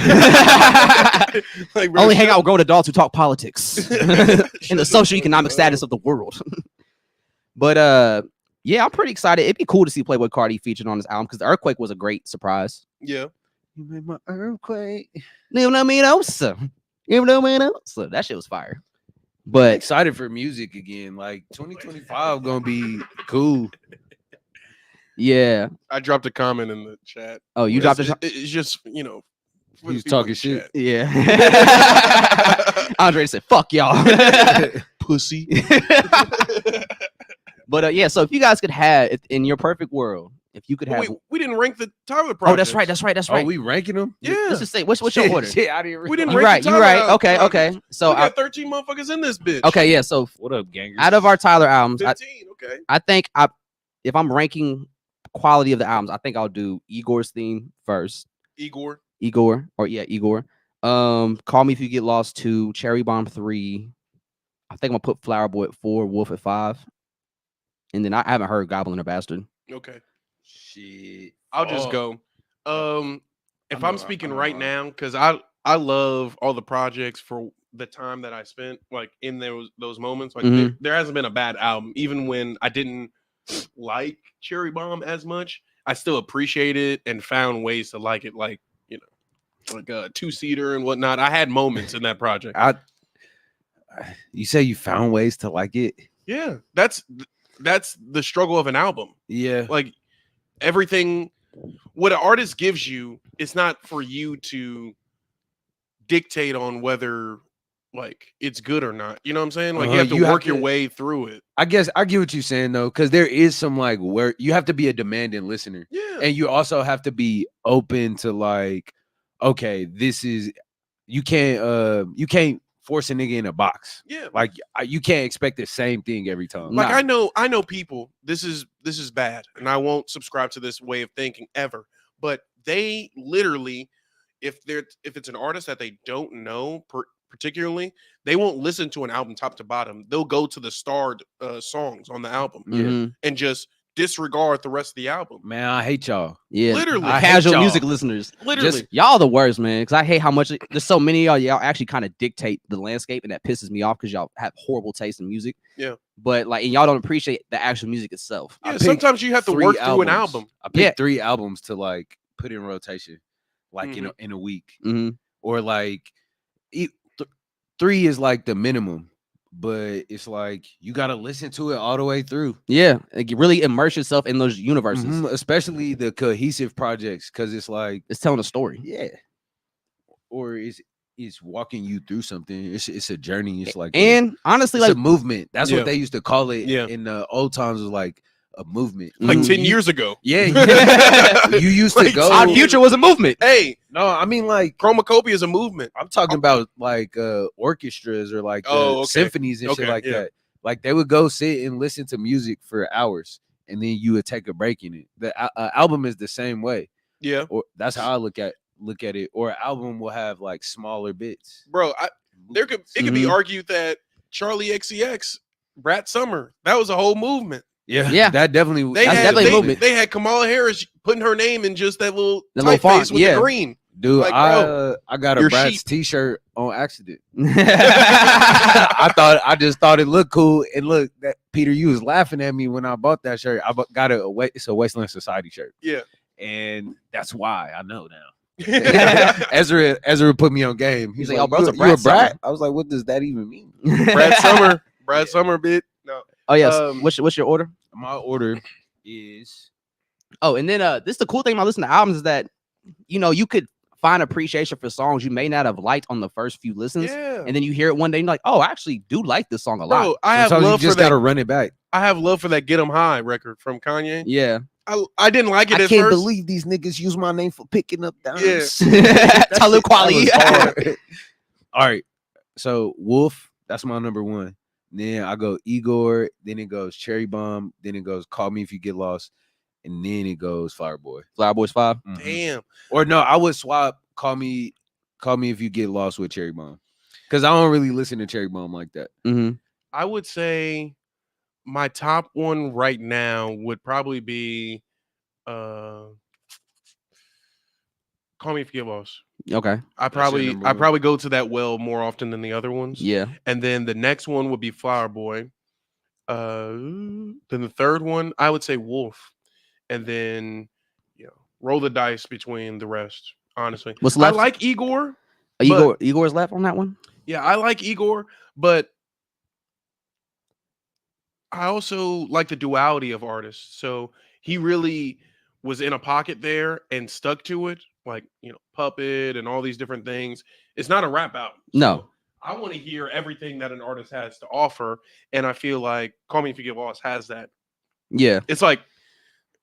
like, bro, Only hang shut- out with grown adults who talk politics and the socioeconomic status of the world. But yeah, I'm pretty excited. It'd be cool to see Playboy Cardi featured on this album because the Earthquake was a great surprise. Yeah. You made my earthquake. That shit was fire. I'm But excited for music again. Like 2025 gonna be cool. yeah. I dropped a comment in the chat. Oh, you dropped it. It's just, you know, for the He's people in talking the shit. chat. Yeah. Andre said, "Fuck y'all." Pussy. But yeah, so if you guys could have in your perfect world, if you could have, we didn't rank the Tyler oh, project. that's right. Oh, we ranking them? Yeah. Let's just say, what's your order? Shit, I didn't We didn't You're rank right. the You're Tyler right. Okay. project. Okay. So we got 13 motherfuckers in this bitch. okay, yeah. So What up, gangers? out of our Tyler albums, 15. Okay. I think if I'm ranking quality of the albums, I think I'll do Igor's theme first. Igor. Igor. Call Me If You Get Lost 2, Cherry Bomb 3. I think I'm gonna put Flower Boy at 4, Wolf at 5. And then I haven't heard Goblin or Bastard. Okay. Shit. I'll just go. If I'm speaking right now. now, because I love all the projects for the time that I spent like in those moments. Like there hasn't been a bad album, even when I didn't like Cherry Bomb as much. I still appreciate it and found ways to like it, like like a 2-seater and whatnot. I had moments in that project. You say you found ways to like it? Yeah, that's the struggle of an album. Yeah, Like everything, what an artist gives you, it's not for you to dictate on whether like it's good or not. You know what I'm saying? Like you have to work your way through it. I guess I get what you're saying though, because there is some like where you have to be a demanding listener. Yeah. And you also have to be open to like, okay, this is you can't force a nigga in a box. Yeah. Like you can't expect the same thing every time. Like I know people, this is bad, and I won't subscribe to this way of thinking ever. But they literally, if it's an artist that they don't know particularly, they won't listen to an album top to bottom. They'll go to the starred songs on the album and just disregard the rest of the album. Man, I hate y'all. Yeah, literally. casual music listeners. Literally, y'all the worst, man. Because I hate how much there's so many of y'all actually kind of dictate the landscape, and that pisses me off because y'all have horrible taste in music. Yeah, but like, and y'all don't appreciate the actual music itself. Yeah, sometimes you have to work through an album. I picked 3 albums to like put in rotation, like in a week, or like 3 is like the minimum. But it's like you gotta listen to it all the way through. Yeah, like you really immerse yourself in those universes, especially the cohesive projects, because it's like it's telling a story. Yeah, or it's walking you through something. It's a journey. It's like honestly, it's like a movement. That's what they used to call it. Yeah. In the old times, was like a movement. Like 10 years ago. Yeah, you used to go. Our future was a movement. Hey, no, I mean like Chromacopia is a movement. I'm talking about like orchestras or like symphonies and shit like that. Like they would go sit and listen to music for hours, and then you would take a break in it. The album is the same way. Yeah, or that's how I look at it. Or an album will have like smaller bits. Bro, it could be argued that Charlie XCX, Brat Summer, that was a whole movement. Yeah, that definitely a movement. They had Kamala Harris putting her name in just that little font with the green. Dude, like, I got a Brat's t-shirt on accident. I just thought it looked cool. And look, that Peter, you was laughing at me when I bought that shirt. I got it's a Wasteland Society shirt. Yeah, and that's why I know now. Ezra put me on game. He's like, "Oh, bro, you a Brat?" I was like, "What does that even mean?" Brad Summer, bit. No. Oh yes. What's your order? My order is. Oh, and then this is the cool thing about listening to albums is that you could find appreciation for songs you may not have liked on the first few listens, and then you hear it one day and you're like, "Oh, I actually do like this song a lot." I have love you just for that. Gotta run it back. I have love for that "Get 'Em High" record from Kanye. Yeah. I didn't like it at first. I can't believe these niggas use my name for picking up dimes. Yeah. Talib Kweli. All right. So Wolf, that's my number 1. Then I go Igor, then it goes Cherry Bomb, then it goes Call Me If You Get Lost, and then it goes Flower Boy. Flower Boy's 5. Damn. Or no, I would swap Call Me If You Get Lost with Cherry Bomb. Because I don't really listen to Cherry Bomb like that. I would say my top one right now would probably be Call Me If You Get Lost. Okay. I probably go to that well more often than the other ones. Yeah. And then the next one would be Flower Boy. Then the third one, I would say Wolf. And then roll the dice between the rest, honestly. What's left? I like Igor. Igor's left on that one? Yeah, I like Igor, but I also like the duality of artists. So he really was in a pocket there and stuck to it, like Puppet and all these different things. It's not a rap album. No. I want to hear everything that an artist has to offer, and I feel like Call Me If You Get Lost has that. Yeah. It's like,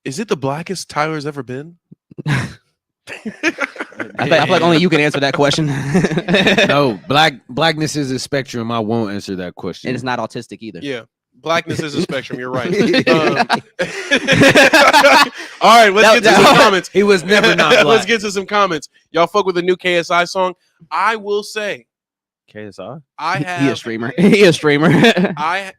is it the blackest Tyler's ever been? I feel like only you can answer that question. No, blackness is a spectrum. I won't answer that question. And it's not autistic either. Yeah. Blackness is a spectrum. You're right. All right, let's get to some comments. He was never not black. Let's get to some comments. Y'all fuck with the new KSI song. I will say, KSI. He a streamer. He a streamer. I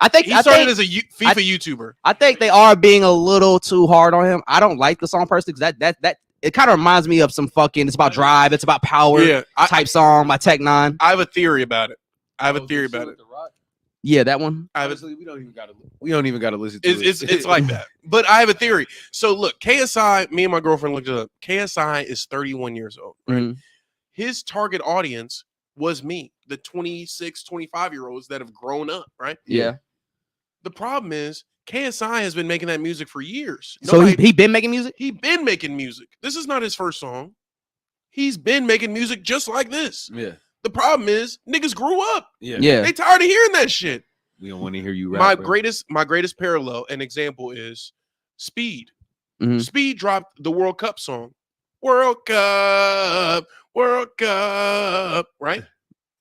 think he started as a FIFA YouTuber. I think they are being a little too hard on him. I don't like the song personally because that it kind of reminds me of some fucking. It's about drive. It's about power. Type song by Tech Nine. I have a theory about it. Yeah, that one. Honestly, we don't even gotta listen to it. It's like that. But I have a theory. So look, KSI, me and my girlfriend looked it up. KSI is 31 years old. Right? Mm-hmm. His target audience was me, the 26, 25-year-olds that have grown up, right? Yeah. The problem is KSI has been making that music for years. So he been making music? He been making music. This is not his first song. He's been making music just like this. Yeah. The problem is niggas grew up. Yeah. They tired of hearing that shit. We don't want to hear you rap. My greatest parallel and example is Speed. Mm-hmm. Speed dropped the World Cup song. World Cup, right?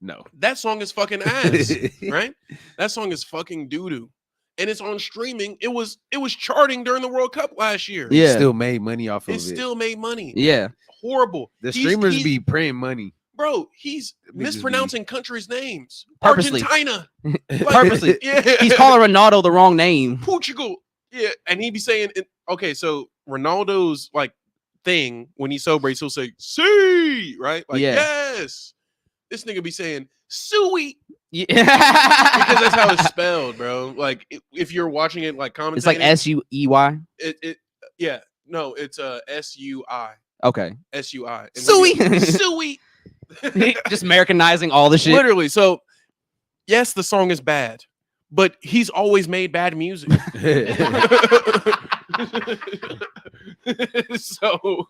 No. That song is fucking ass, right? That song is fucking doo-doo. And it's on streaming. It was charting during the World Cup last year. Yeah. It still made money off of it. It still made money. Yeah. Horrible. The streamers be praying money. Bro, he's mispronouncing countries' names. Purposely. Argentina. Purposely. Yeah. He's calling Ronaldo the wrong name. Portugal. Yeah. And he be saying, okay, so Ronaldo's like thing when he celebrates, he'll say, "See," right? Like, yes. This nigga be saying, "Suey." Yeah. Because that's how it's spelled, bro. Like if you're watching it like commentating. It's like S-U-E-Y. Yeah. No, it's S-U-I. Okay. S-U-I. Suey. Suey. Just Americanizing all the shit. Literally. So, yes, the song is bad, but he's always made bad music. so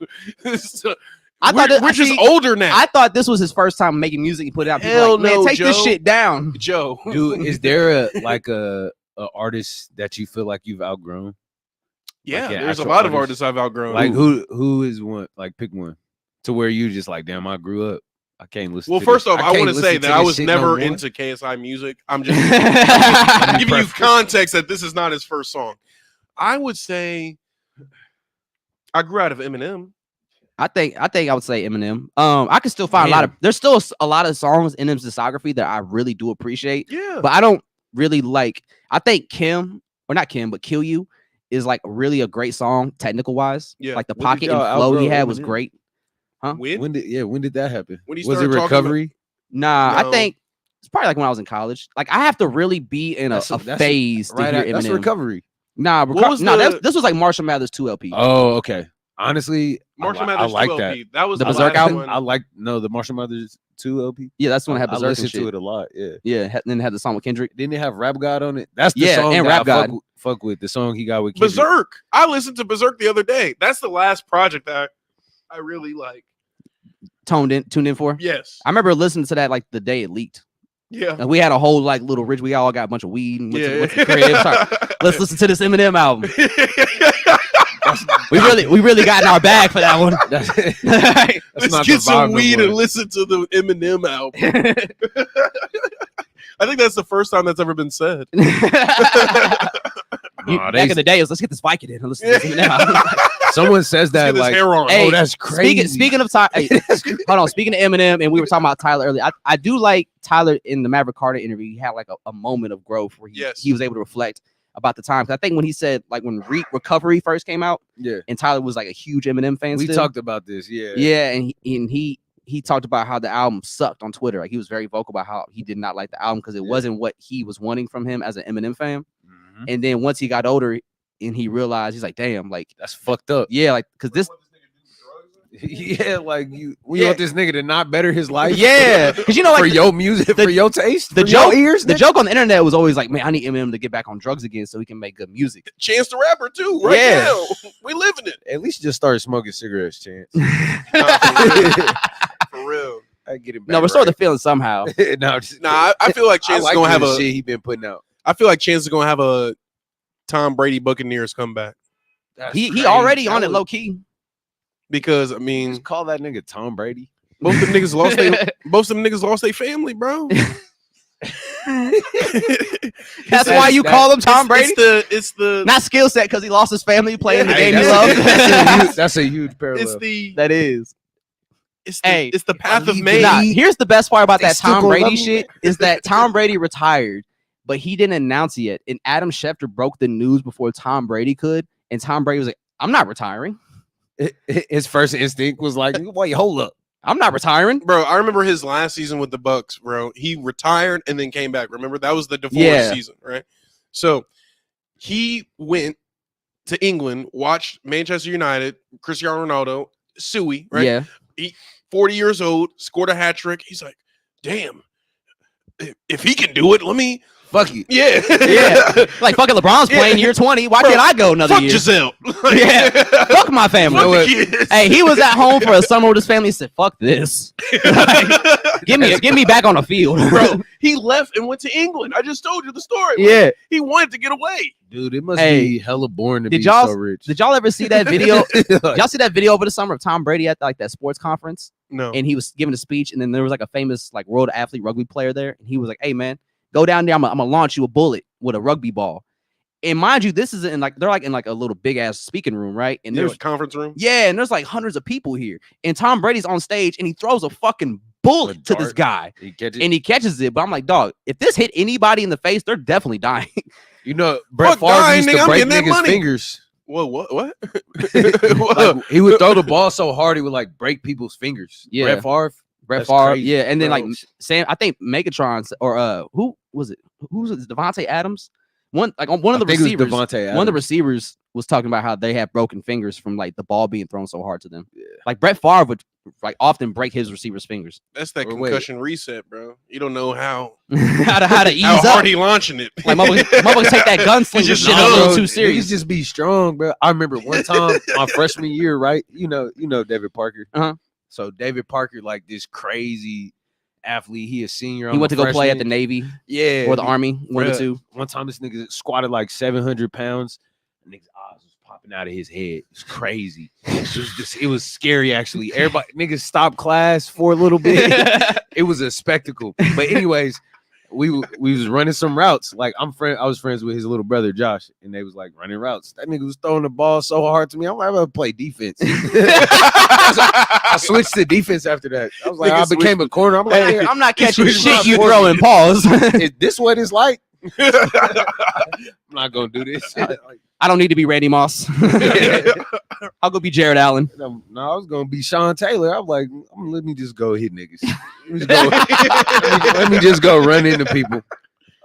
I thought we're just older now. I thought this was his first time making music. He put it out. Hell like, man, no, take Joe. this shit down, Joe. Dude, is there a artist that you feel like you've outgrown? Yeah, like there's a lot of artists I've outgrown. Like who is one? Like pick one to where you just like, damn, I grew up. I can't listen. Well, to first this. off, I want to say that I was never into KSI music. I'm giving you context that this is not his first song. I would say I grew out of Eminem. I think I would say Eminem. I can still find there's still a lot of songs in his discography that I really do appreciate. Yeah. But I don't really like. I think but Kill You is like really a great song technical wise. Yeah. Like the pocket and flow he had was great. Huh? When did that happen? When he was it Recovery? Nah, no. I think it's probably like when I was in college. Like I have to really be in a phase to hear Eminem. That's Recovery. Nah, this was like Marshall Mathers 2 LP. Oh, okay. Honestly, Marshall Mathers I like 2 that. LP. That was the Berserk album. One. I like the Marshall Mathers 2 LP. Yeah, that's when I had Berserk. I listened to it a lot. Yeah. Yeah, and then it had the song with Kendrick. Didn't it have Rap God on it? That's the song and Rap God. Fuck with the song he got with Kendrick. Berserk. I listened to Berserk the other day. That's the last project that I really like. Tuned in for. Yes. I remember listening to that like the day it leaked. Yeah. Like, we had a whole like little rich. We all got a bunch of weed and went to the crib. Let's listen to this Eminem album. we really got in our bag for that one. Let's get some weed and listen to the Eminem album. I think that's the first time that's ever been said. Back in the day, it was let's get this Viking in and listen to this Eminem album. Someone says that like, hey, oh, that's crazy. Speaking of Tyler, hold on. Speaking of Eminem, and we were talking about Tyler earlier. I do like Tyler in the Maverick Carter interview. He had like a moment of growth where he was able to reflect about the time. I think when he said like when Recovery first came out, and Tyler was like a huge Eminem fan. We talked about this, and he talked about how the album sucked on Twitter. Like he was very vocal about how he did not like the album because it wasn't what he was wanting from him as an Eminem fan. Mm-hmm. And then once he got older and he realized, he's like, damn, like that's fucked up. Yeah, like because this. Yeah, like we want this nigga to not better his life. Yeah, because like for your music, for your taste, the joke, the joke on the internet was always like, man, I need Eminem to get back on drugs again so he can make good music. Chance the Rapper too, right now. We live in it. At least just start smoking cigarettes, Chance. For real. I get it back. No, we're starting to feel it somehow. I feel like Chance is gonna have a shit he been putting out. I feel like Chance is gonna have a Tom Brady Buccaneers comeback. He already on it low key. Because I mean, just call that nigga Tom Brady. Most of them niggas lost their family, bro. That's why you call him Tom Brady. It's the Not skill set because he lost his family playing the Hey, game he loves. that's a huge parallel. it's the That is. it's the path of leave man. Nah, here's the best part about They that still Tom gonna Brady love me, shit is that Tom Brady retired, but he didn't announce it yet. And Adam Schefter broke the news before Tom Brady could. And Tom Brady was like, I'm not retiring. His first instinct was like, wait, hold up. I'm not retiring. Bro, I remember his last season with the Bucks, bro. He retired and then came back. Remember that was the divorce Yeah. season, right? So he went to England, watched Manchester United, Cristiano Ronaldo, Suey, right? Yeah. 40 years old, scored a hat trick. He's like, damn, if he can do it, let me. Fuck you. Yeah. Yeah. Like fucking LeBron's playing year 20. Why can't I go another Fuck year? Giselle. Yeah. Fuck my family. Fuck the what? kids. Hey, he was at home for a summer with his family. He said, "Fuck this, get me back on the field, Bro, he left and went to England. I just told you the story. Yeah. He wanted to get away. Dude, it must Hey, be hella boring to did be y'all- so rich. Did y'all ever see that video? Y'all see that video over the summer of Tom Brady at like that sports conference, No. and he was giving a speech, and then there was like a famous like world athlete rugby player there, and he was like, "Hey man, go down there. I'm gonna launch you a bullet with a rugby ball." And mind you, this is in like they're like in like a little big ass speaking room, right? And Yeah, there's like conference room. yeah, and there's like hundreds of people here, and Tom Brady's on stage, and he throws a fucking bullet A to this dart. guy, He catch it. and he catches it. But I'm like, dog, if this hit anybody in the face, they're definitely dying. You know, Brett Fuck Favre dying, used nigga, to I'm break getting that niggas' money. fingers. Whoa, what? Like, he would throw the ball so hard he would like break people's fingers. Yeah. Brett Favre. Brett That's Favre, crazy, yeah, and then like bro. Sam, I think Megatron or who was it? Who was it? Devontae Adams. One like on one of the I think it was receivers. Devontae One of the Adams. receivers was talking about how they have broken fingers from like the ball being thrown so hard to them. Like Brett Favre would like often break his receivers' fingers. That's that Or wait. concussion reset, bro. You don't know how how to ease how up. hard he launching it. Like motherfuckers take that gunslinger just shit a know, little Bro, too niggas serious. just be strong, bro. I remember one time my freshman year, right? You know David Parker. Uh-huh. So David Parker, like this crazy athlete. He a senior. He I'm went a to go play at the freshman. Navy Yeah, or the Army, one of the bruh. two. One time this nigga squatted like 700 pounds. And nigga's eyes was popping out of his head. It's crazy. It was scary actually. Everybody niggas stopped class for a little bit. It was a spectacle. But anyways, we was running some routes. Like I was friends with his little brother Josh, and they was like running routes. That nigga was throwing the ball so hard to me. I'm like, I'm gonna play defense. I switched to defense after that. I was like, I became a corner. I'm like, Hey, yeah, I'm not He catching switched my shit you forward. throwing pause. is this what it's like? I'm not gonna do this. I don't need to be Randy Moss. I'll go be Jared Allen. No, I was gonna be Sean Taylor. I'm like, let me just go hit niggas. Let me just go run into people.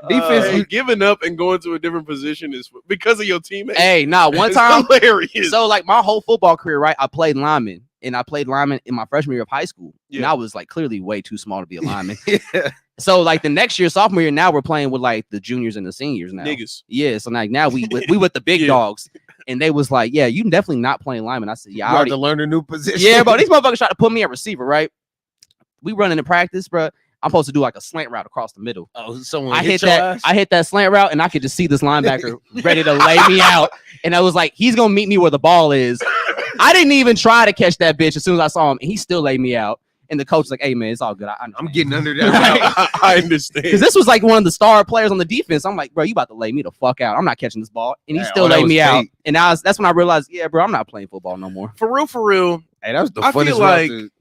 Defense, Hey, giving up and going to a different position is because of your teammates. Hey, nah, one It's time. hilarious. So like my whole football career, right? I played lineman, and I played lineman in my freshman year of high school. And Yeah. I was like clearly way too small to be a lineman. yeah. So like the next year, sophomore year, now we're playing with like the juniors and the seniors now. Niggas. Yeah, so like now we with the big Yeah. dogs, and they was like, yeah, you definitely not playing lineman. I said, yeah, You I have already. to learn a new position. Yeah, bro, these motherfuckers tried to put me at receiver, right? We running in practice, bro. I'm supposed to do like a slant route across the middle. Oh, someone I hit your that. ass? I hit that slant route, and I could just see this linebacker ready to lay me out. And I was like, he's gonna meet me where the ball is. I didn't even try to catch that bitch as soon as I saw him, and he still laid me out. And the coach was like, "Hey man, it's all good. I'm getting under that route. I understand. because this was like one of the star players on the defense. I'm like, bro, you about to lay me the fuck out. I'm not catching this ball." And he Hey, still oh, that laid was me out. fake. And that's when I realized, yeah, bro, I'm not playing football no more. For real. Hey, that was the I feel funnest like- route.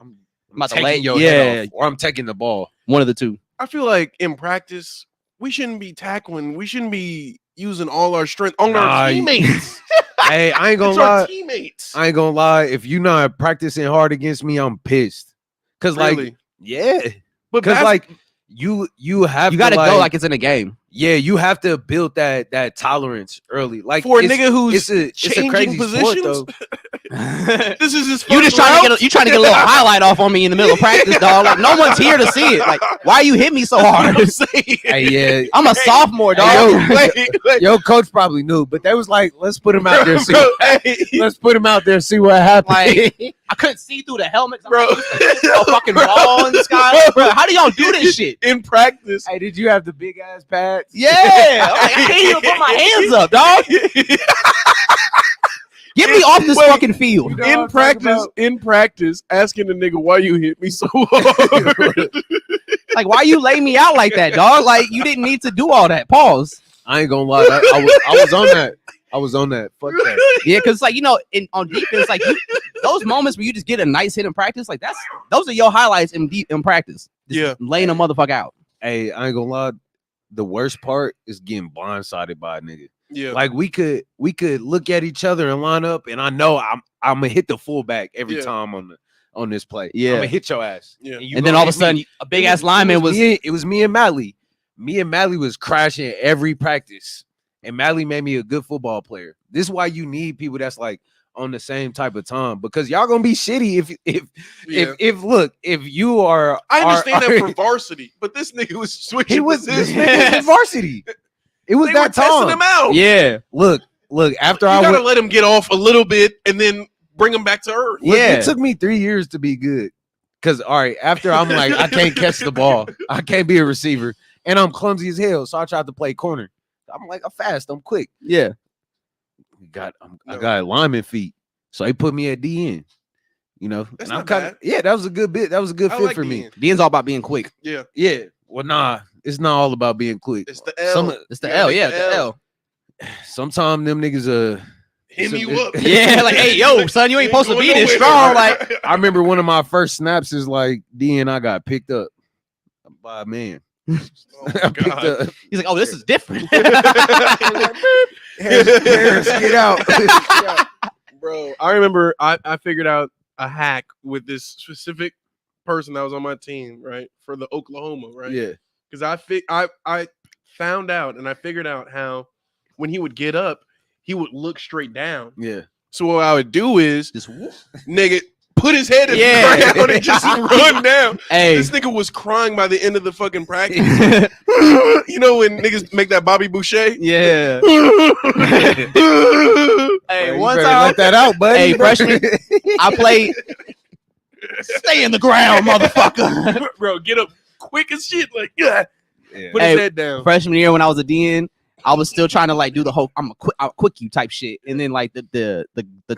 I'm about to taking lay- your yeah. head off, or I'm taking the ball. One of the two. I feel like in practice, we shouldn't be tackling. We shouldn't be using all our strength on Nah, our teammates. Hey, I ain't gonna It's our lie. teammates. I ain't gonna lie. If you're not practicing hard against me, I'm pissed. Cause like, Really? yeah, But cause that's- like you have You got to to go like it's in a game. yeah, you have to build that tolerance early. Like for a it's- nigga who's it's a changing crazy sport positions. though. This is his. You first just trying round? to get a little highlight off on me in the middle of practice, dog. Like no one's here to see it. Like why you hit me so hard? I'm saying. Hey, yeah, I'm a sophomore, dog. Hey, Wait. your coach probably knew, but they was like, let's put him out there. See, Bro, hey, let's put him out there. See what happens. Like I couldn't see through the helmets, Bro. A fucking ball in the sky, bro. How do y'all do this shit? in practice. Hey, did you have the big ass pads? Yeah, I'm like, I can't even put my hands up, dog. Get me off this Wait. fucking field. You know what I'm talking In practice, asking the nigga why you hit me so hard. Like, why you lay me out like that, dog? Like, you didn't need to do all that. Pause. I ain't gonna lie. I was on that. I was on that. Fuck that. Yeah, because like, you know, on defense, like those moments where you just get a nice hit in practice, like those are your highlights in practice. Just laying a motherfucker out. Hey, I ain't gonna lie. The worst part is getting blindsided by a nigga. Yeah. Like we could look at each other and line up, and I know I'm gonna hit the fullback every time on this play. Yeah. I'm gonna hit your ass. Yeah. And then all of a sudden, a big ass lineman was. It was me and Mally. Me and Mally was crashing every practice, and Mally made me a good football player. This is why you need people that's like on the same type of time, because y'all gonna be shitty if you are. I understand that for varsity, but this nigga was switching. He was positions. this nigga in varsity. It was They that were testing time. him out. Yeah. Look. After You I gotta went, let him get off a little bit and then bring him back to earth. look, Yeah. it took me 3 years to be good. Cause all right, after I'm like, I can't catch the ball, I can't be a receiver, and I'm clumsy as hell. So I tried to play corner. I'm like, I'm fast, I'm quick. Yeah. I got lineman feet, so they put me at DN. You know, That's and I'm not kind of bad. that was a good bit. That was a good I fit like for me. DN. DN's all about being quick. Yeah. Yeah. Well, nah, it's not all about being quick. It's the L. It's the You L. gotta Yeah, make the L. Sometimes them niggas Him you up. Yeah, like, hey, yo, son, you ain't supposed to going be this nowhere. strong. Like, I remember one of my first snaps is like DN. I got picked up by a man. Oh I my picked God. up. he's like, oh, this is different. Harris, get out. Bro, I remember I figured out a hack with this specific person that was on my team, right? For the Oklahoma, right? Yeah. Because I found out and I figured out how when he would get up, he would look straight down. Yeah. So what I would do is Just whoop. nigga put his head in Yeah. the ground and just run down. Hey. This nigga was crying by the end of the fucking practice. You know when niggas make that Bobby Boucher? Yeah. Hey, Bro, you one better time, let that out, buddy. Hey, freshman, I played. Stay in the ground, motherfucker. Bro, get up quick as shit. Like, yeah. Yeah. Put Hey, his head down. Freshman year, when I was a DN, I was still trying to like do the whole I'll quick you type shit, and then like the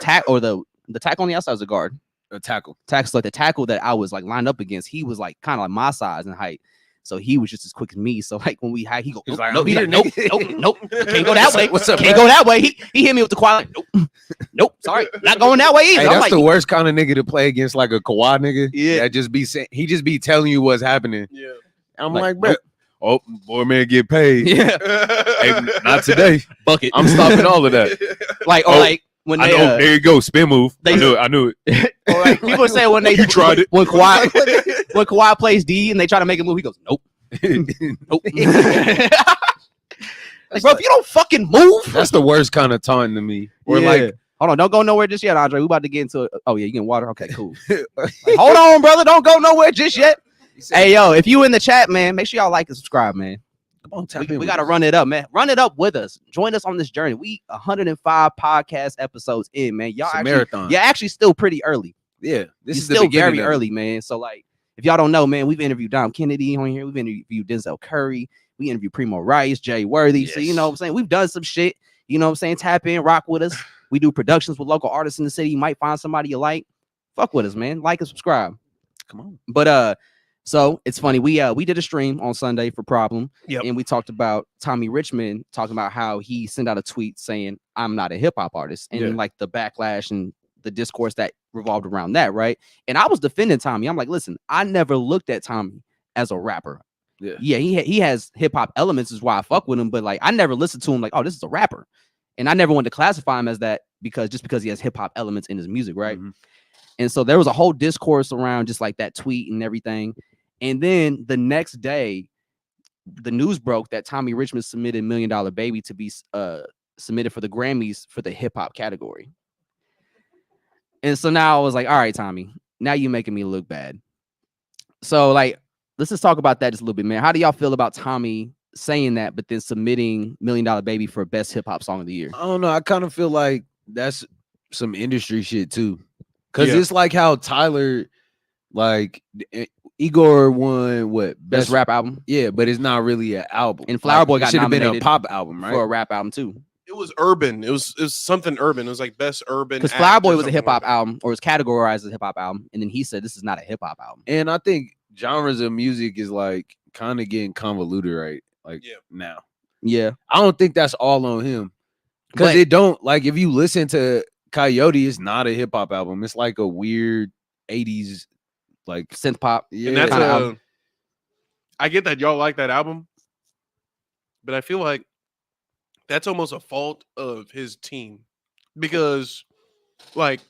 tack or the tackle on the outside was a guard. A tackle. Tackle, like the tackle that I was like lined up against, he was like kind of like my size and height. So he was just as quick as me. So like when we had, he go, He's nope, like, nope, I'm he's here, like, nope, nigga. nope, can't go that way. What's up, Can't bro? go that way. He hit me with the quad. Like, nope, sorry, not going that way either. Hey, I'm that's like, the worst kind of nigga to play against, like a Kawhi nigga. Yeah. That just be saying, he just be telling you what's happening. Yeah. I'm Like, like, bro, oh boy, man, get paid. yeah, Hey, not today. bucket. I'm stopping all of that. Like, or Oh, like when I they, know. There you go, spin move. they- I knew it. or like people say when they You tried it. when Kawhi plays D and they try to make a move, he goes, nope, nope. Like, bro, if you don't fucking move, That's the worst kind of time to me. Or Yeah. like, hold on, don't go nowhere just yet, Andre. We about to get into it. Oh yeah, you getting water? Okay, cool. Like, hold on, brother, don't go nowhere just yet. Hey yo, if you in the chat, man, make sure y'all like and subscribe, man. come on, tap in We with got to us. run it up, man. Run it up with us. Join us on this journey. We 105 podcast episodes in, man. Y'all It's a actually, marathon. you're actually still pretty early. Yeah, this You're is the still beginning very of it. early, man. So like, if y'all don't know, man, we've interviewed Dom Kennedy on here. We've interviewed Denzel Curry. We interviewed Primo Rice, Jay Worthy. So you Yes. know what I'm saying? We've done some shit. You know what I'm saying? Tap in, rock with us. We do productions with local artists in the city. You might find somebody you like. Fuck with us, man. Like and subscribe. Come on. But so it's funny. We did a stream on Sunday for Problem. Yep. And we talked about Tommy Richmond talking about how he sent out a tweet saying, I'm not a hip hop artist. And Yeah. like the backlash and the discourse that revolved around that, right? And I was defending Tommy. I'm like, listen, I never looked at Tommy as a rapper. Yeah. He has hip hop elements, is why I fuck with him. But like, I never listened to him like, oh, this is a rapper. And I never wanted to classify him as that because he has hip hop elements in his music, right? Mhm. And so there was a whole discourse around just like that tweet and everything. And then the next day, the news broke that Tommy Richmond submitted $1 Million Baby to be submitted for the Grammys for the hip hop category. And so now I was like, all right, Tommy, now you're making me look bad. So like, let's just talk about that just a little bit, man. How do y'all feel about Tommy saying that, but then submitting $1 Million Baby for best hip hop song of the year? I don't know. I kind of feel like that's some industry shit too, because Yeah. it's like how Tyler, like Igor won what Best rap album Yeah, but it's not really an album. And Flower Boy it got should have been a nominated pop album, right? for a rap album too. It was urban. It was something urban. It was like best urban. Because act Flower or Boy was a something hip hop like that. album, or was categorized as a hip hop album, and then he said this is not a hip hop album. And I think genres of music is like kind of getting convoluted, right? Like Yeah. now. Yeah. I don't think that's all on him. Because But- it don't like if you listen to Coyote, it's not a hip hop album. It's like a weird 80s like Synth pop. yeah. And that's Kinda album. I get that y'all like that album, but I feel like that's almost a fault of his team because, like,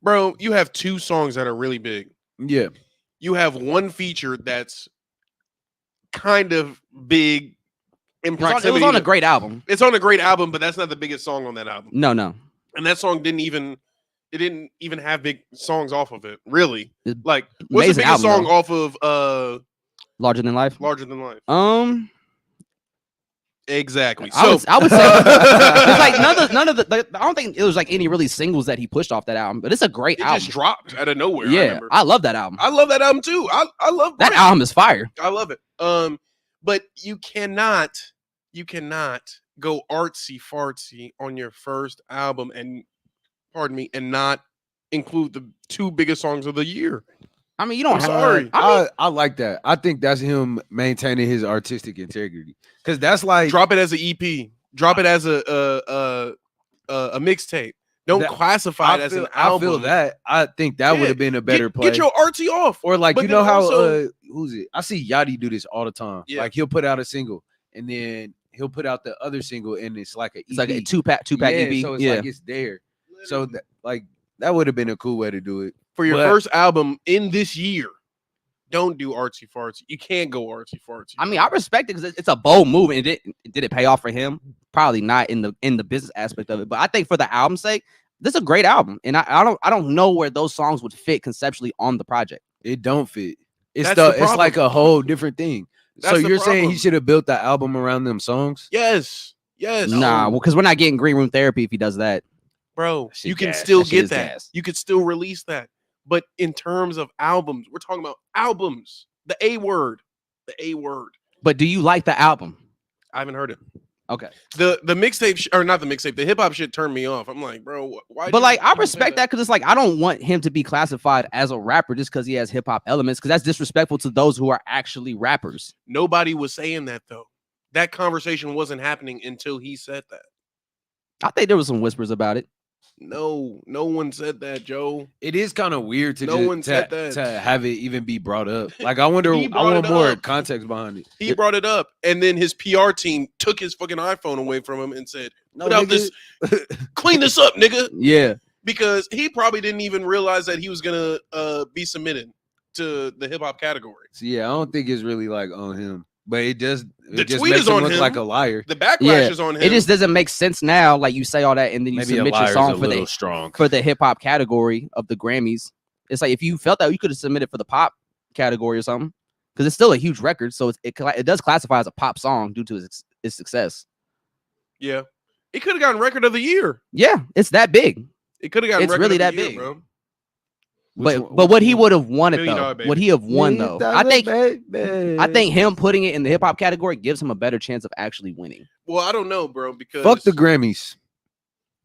bro, you have 2 songs that are really big. yeah. You have one feature that's kind of big in It was proximity. on a to- great album. It's on a great album, but that's not the biggest song on that album. No. And that song didn't even have big songs off of it. Really, It's like what's the amazing biggest album, song off of Larger Than Life. Larger Than Life? Exactly. I would say it's like none of the I don't think it was like any really singles that he pushed off that album, but it's a great it album. just dropped out of nowhere. I Yeah, remember. I love that album. I love that album too. I love That Brent. album is fire. I love it. But you cannot go artsy fartsy on your first album and not include the 2 biggest songs of the year. I mean, you don't. I'm sorry. I like that. I think that's him maintaining his artistic integrity. Because that's like Drop it as an EP. Drop it as a mixtape. Don't That- classify it as an album. I feel that. I think that would Yeah, have been a better play. Get your artsy off. Or like But you then know how also- who's it? I see Yachty do this all the time. Yeah. Like he'll put out a single and then he'll put out the other single and it's like a EP. It's like a two-pack yeah, EP. so it's Yeah, like it's there. So like that would have been a cool way to do it. For your but- first album in this year, don't do artsy fartsy. You can't go artsy fartsy. I mean, I respect it because it's a bold move, and did it pay off for him? Probably not in the business aspect of it, but I think for the album's sake, this is a great album, and I don't know where those songs would fit conceptually on the project. It don't fit. It's That's the it's like problem. a whole different thing. That's so the you're saying he problem. should have built the album around them songs? yes. Nah, well, because we're not getting green room therapy if he does that. Bro, That shit you can gas. still That shit get is that. gas. You could still release that. But in terms of albums, we're talking about albums. The A word. The A word. But do you like the album? I haven't heard it. Okay, The mixtape or not the mixtape. The hip hop shit turned me off. I'm like, bro, why? but like I respect that because it's like I don't want him to be classified as a rapper just because he has hip hop elements because that's disrespectful to those who are actually rappers. Nobody was saying that though. That conversation wasn't happening until he said that. I think there was some whispers about it. No one said that, Joe. It is kind of weird to No just, one said that. to have it even be brought up. Like I wonder, He I brought want it more up. context behind it. He brought it up, and then his PR team took his fucking iPhone away from him and said, No, "Put out nigga. this, clean this up, nigga," Yeah, because he probably didn't even realize that he was gonna be submitted to the hip hop category. So yeah, I don't think it's really like on him, but it just The just tweet makes is him on look him. like a liar. The backlash Yeah, is on him. it just doesn't make sense now. Like you say all that, and then you Maybe a submit your liar's song a for little the strong. hip hop category of the Grammys. It's like if you felt that you could have submitted for the pop category or something, because it's still a huge record. So it does classify as a pop song due to its success. yeah. It could have gotten record of the year. Yeah, it's that big. It could have gotten It's record really of the that year, big. bro. But what he would have won it Million though, Dollar Baby. would he have won though? I think him putting it in the hip hop category gives him a better chance of actually winning. Well, I don't know, bro, because Fuck the Grammys.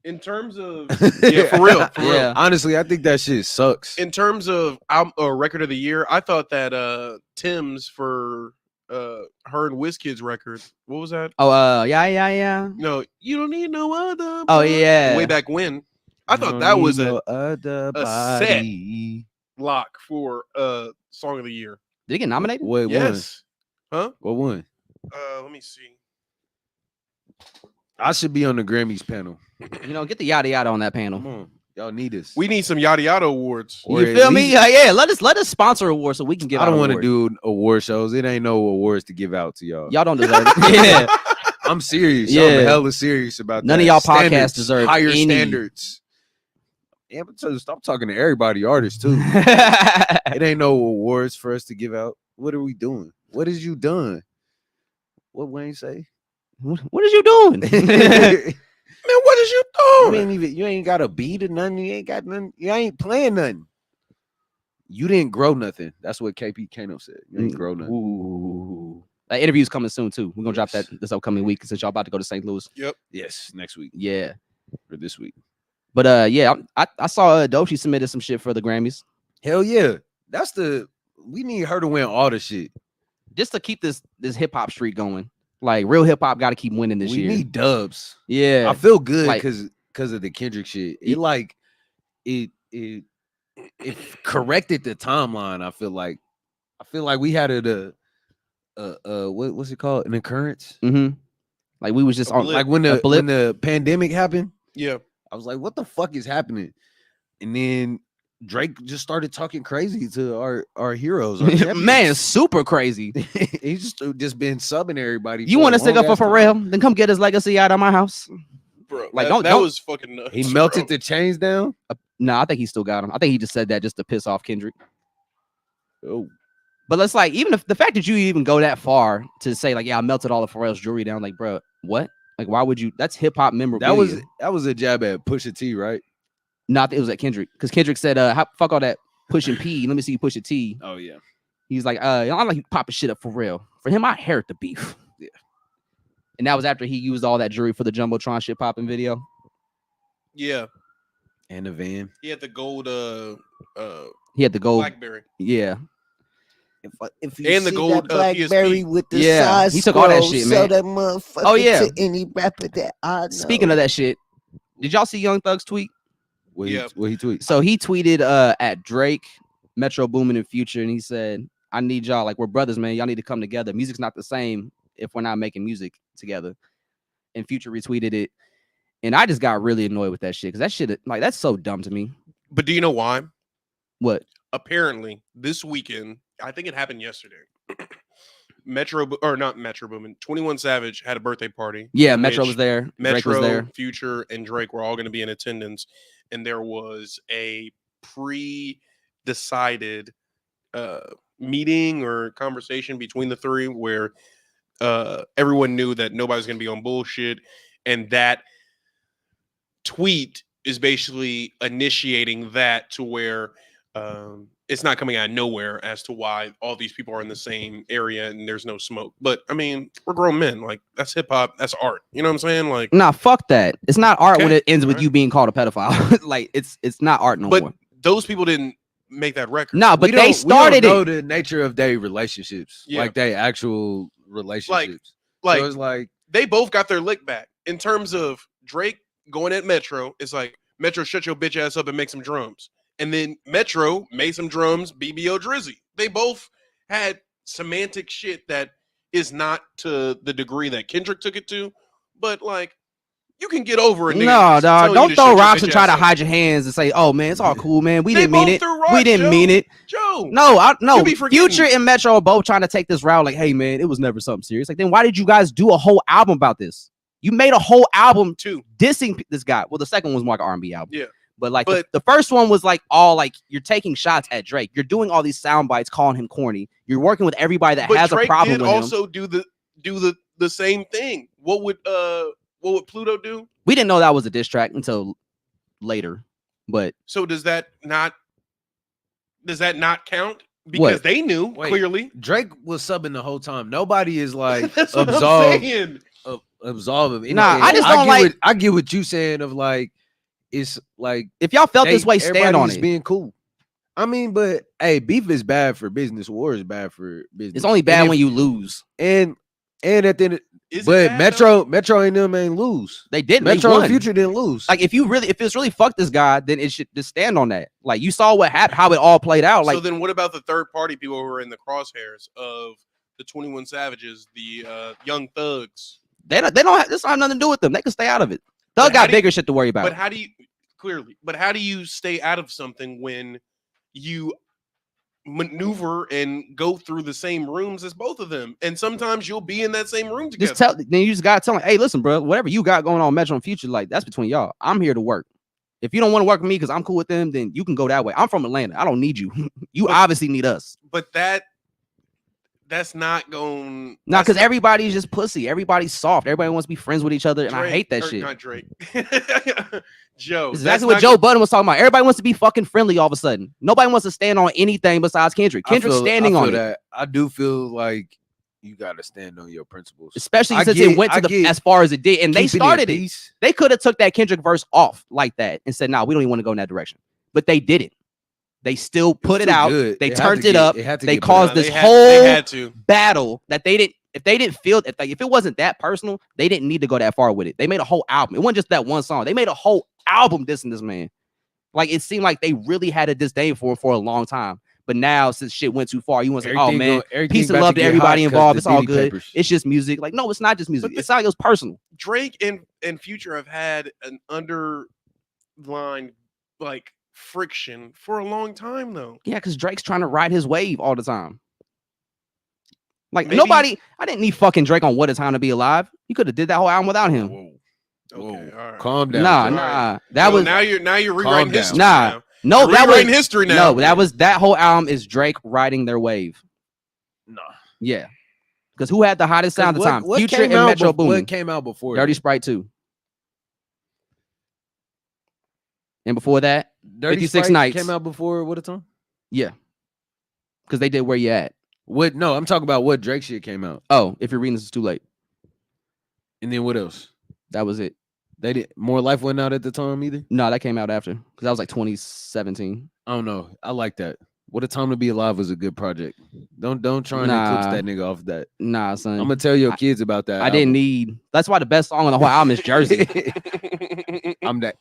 in terms of yeah, for real, for real. Yeah. Honestly, I think that shit sucks. In terms of album or record of the year, I thought that Tim's for her and WizKid's record. What was that? Oh, yeah. No, you don't need no other. Oh body. yeah. Way back when. I thought that was a set. lock for song of the year. Did he get nominated? What one? Yes. What one? Let me see. I should be on the Grammys panel. You know, get the Yadda Yadda on that panel. Come on, y'all need us. We need some Yadda Yadda awards. Or You at feel me? least- Yeah. Let us sponsor awards so we can give. I don't want want to do award shows. It ain't no awards to give out to y'all. Y'all don't deserve it. Yeah. I'm serious. Yeah. I'm hella serious about None that. of y'all podcasts Standards, deserve higher any. standards. Yeah, but stop talking to everybody, artists too. It ain't no awards for us to give out. What are we doing? What is you done? What Wayne say? What is you doing? Man, what is you You doing? ain't even. You ain't got a beat or nothing. You ain't got nothing. You ain't playing nothing. You didn't grow nothing. That's what KP Kano said. You ain't grow nothing. Ooh. That interview's coming soon too. We're gonna drop that this upcoming week since y'all about to go to St. Louis. Yes, next week Yeah. or this week. But yeah, I saw Dope. She submitted some shit for the Grammys. Hell yeah. That's the We need her to win all the shit. Just to keep this hip hop streak going. Like real hip hop got to keep winning this We year. need dubs. Yeah, I feel good like- because of the Kendrick shit. It corrected the timeline. I feel like we had what's it called? An occurrence. Mm-hmm. Like we was just A on blip. like Like a blip. when the pandemic happened, Yeah. I was like, what the fuck is happening? And then Drake just started talking crazy to our heroes. Our Man, champions. super crazy. He's just been subbing everybody. You for want a to stick up for long-ass time. Pharrell? Then come get his legacy out of my house. Bro, Like, that don't- was fucking nuts. He melted bro. the chains down. No, I think he still got him. I think he just said that just to piss off Kendrick. Oh, But let's like, even if the fact that you even go that far to say like, yeah, I melted all of Pharrell's jewelry down, like, bro, what? Like, why would you? That's hip hop memorabilia. that was a jab at Pusha T, right? Not it was at Kendrick because Kendrick said, fuck all that pushing P. Let me see you push a T. Oh yeah. He's like, I like you popping shit up for real. For him, I inherit the beef. Yeah. And that was after he used all that jewelry for the Jumbotron shit popping video. Yeah. And the van. He had the gold He had the gold. Blackberry. Yeah. If you And the see gold, that Blackberry PSP. with the Yeah, side he took all that scroll, shit, sell man. that motherfucker Oh, yeah. to any rapper that I know. Speaking of that shit, did y'all see Young Thug's tweet? What Yeah. he tweets? So he tweeted at Drake, Metro Boomin, and Future, and he said, I need y'all, like, we're brothers, man. Y'all need to come together. Music's not the same if we're not making music together. And Future retweeted it. And I just got really annoyed with that shit because that shit, like, that's so dumb to me. But do you know why? What? Apparently, this weekend, I think it happened yesterday. Not Metro Boomin, 21 Savage had a birthday party. Yeah, in Metro which was there. Drake Metro, was there. Future, and Drake were all going to be in attendance, and there was a pre-decided meeting or conversation between the three where everyone knew that nobody's going to be on bullshit, and that tweet is basically initiating that to where it's not coming out of nowhere as to why all these people are in the same area and there's no smoke. But I mean, we're grown men. Like, that's hip hop. That's art. You know what I'm saying? Like, Nah, fuck that. It's not art when Okay, it ends with alright. you being called a pedophile. Like, it's not art no but more. those people didn't make that record. Nah, but We don't- they started we don't know it. the nature of their relationships, Yeah. like their actual relationships. Like, so it's like they both got their lick back in terms of Drake going at Metro. It's like, Metro, shut your bitch ass up and make some drums. And then Metro made some drums, BBO Drizzy. They both had semantic shit that is not to the degree that Kendrick took it to, but like, you can get over it. No, dog. Don't throw rocks and try to hide. hide your hands and say, "Oh man, it's all cool, man. We They didn't mean both it. threw We rocks, didn't Joe. mean it." Joe, No, You be forgetting. Future and Metro are both trying to take this route. Like, hey man, it was never something serious. Like, then why did you guys do a whole album about this? You made a whole album too. dissing this guy. Well, the second one was more like an R&B album. Yeah. But like But- the first one was like all like you're taking shots at Drake. You're doing all these sound bites, calling him corny. You're working with everybody that But has Drake a problem did with him. also do the same thing. What would Pluto do? We didn't know that was a diss track until later. But So does that not count? Because What? they knew Wait. clearly. Drake was subbing the whole time. Nobody is like That's what I'm absolved saying. absolve of anything. Nah, I just don't like- I get what you saying of like it's like if y'all felt this way, stand on everybody's it. being cool. I mean, but hey, beef is bad for business. War is bad for business. It's only bad And when if- you lose. and at the end, Is it but bad, though? Metro and them ain't lose. They didn't. They Metro won. and Future didn't lose. Like if it's really fuck this guy, then it should just stand on that. Like you saw what happened, how it all played out. Like So then, what about the third party people who were in the crosshairs of the 21 Savages, the Young Thugs? they don't have this have nothing to do with them. They can stay out of it. But Thug how got do you- bigger shit to worry about. But how do you how do you stay out of something when you maneuver and go through the same rooms as both of them? And sometimes you'll be in that same room together. Then you just gotta tell them, hey, listen, bro, whatever you got going on Metro and Future, like that's between y'all. I'm here to work. If you don't want to work with me because I'm cool with them, then you can go that way. I'm from Atlanta. I don't need you. You But- obviously need us. But that's not going. Nah, because everybody's just pussy. Everybody's soft. Everybody wants to be friends with each other, and I hate that shit. Not Drake. Joe. It's that's exactly what not Joe Budden was talking about. Everybody wants to be fucking friendly all of a sudden. Nobody wants to stand on anything besides Kendrick. Kendrick's standing on it. that. I do feel like you got to stand on your principles. Especially I since get- it went I to the get as far as it did, and they Keeping started it. peace. They could have took that Kendrick verse off like that and said, "Nah, we don't even want to go in that direction." But they didn't. They still put it too out. good. They It had turned to it get- up. it had to They get caused better. this They whole had to. battle that they didn't. If they didn't feel it, like if it wasn't that personal, they didn't need to go that far with it. They made a whole album. It wasn't just that one song. They made a whole album dissing this man. Like it seemed like they really had a disdain for him for a long time. But now, since shit went too far, you want to say, "Oh man, peace and love to everybody involved. It's all good. It's just music." Like, no, it's not just music. It's not like it was personal. Drake and Future have had an underlined like friction for a long time though. Yeah, because Drake's trying to ride his wave all the time. Like Maybe- nobody, I didn't need fucking Drake on What a Time to Be Alive. You could have did that whole album without him. Whoa. Okay, all right. Calm down. Nah, Drake. nah. That So was now you're rewriting down. history. Nah. now. no, You're that was rewriting history now. no, that whole album is Drake riding their wave. Nah. Yeah, because who had the hottest sound at the time? Future came and out Metro Boomin. What came out before? Dirty that? Sprite 2. And before that, Dirty 56 Sprite Nights. came out before what a time? yeah, because they did Where You At. What? No, I'm talking about what Drake shit came out. Oh, if you're reading this, it's too late. And then what else? That was it. They did More Life wasn't out at the time either. No, that came out after because that was like 2017. I don't know. I like that. What a Time to Be Alive was a good project. Don't try and Nah. eclipse that nigga off that. Nah, son. I'm gonna tell your kids about that. I didn't need. That's why the best song on the whole album is Jersey.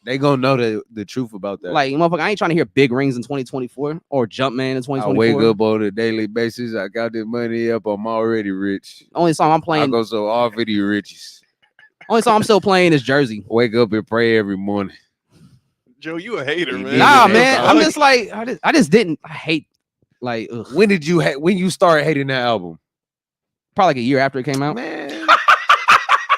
They gonna know the truth about that. Like, motherfucker, I ain't trying to hear Big Rings in 2024 or Jumpman in I 2024. wake up on a daily basis. I got this money up. I'm already rich. Only song I'm I playing, go so already riches. only song I'm still playing is Jersey. Wake up and pray every morning. Joe, you a hater, man. Nah, Yeah, man. dog. I'm just like, I just didn't. I hate, like, ugh. When did you when you started hating that album? Probably like a year after it came out. Man,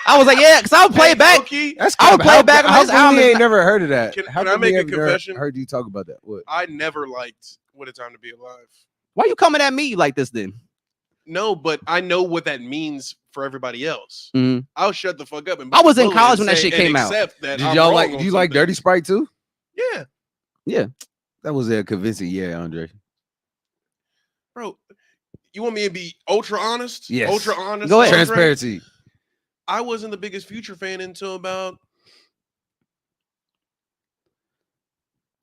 I was like, yeah, because I would play it back. Low-key, that's I would kinda- play how- it back on how this come album. We ain't never heard of that. Can How I come make we a haven't heard- confession? Heard you talk about that? What? I never liked What a Time to Be Alive. Why you coming at me like this then? No, but I know what that means for everybody else. Mhm. I'll shut the fuck up. And I was in bully college and when that say- shit and came out. accept that Did I'm y'all wrong like? on Do you like something. Dirty Sprite too? Yeah, Yeah. That was a convincing yeah, Andre. bro. You want me to be ultra honest? Yes. Ultra honest. Go ahead. Andre? Transparency. I wasn't the biggest Future fan until about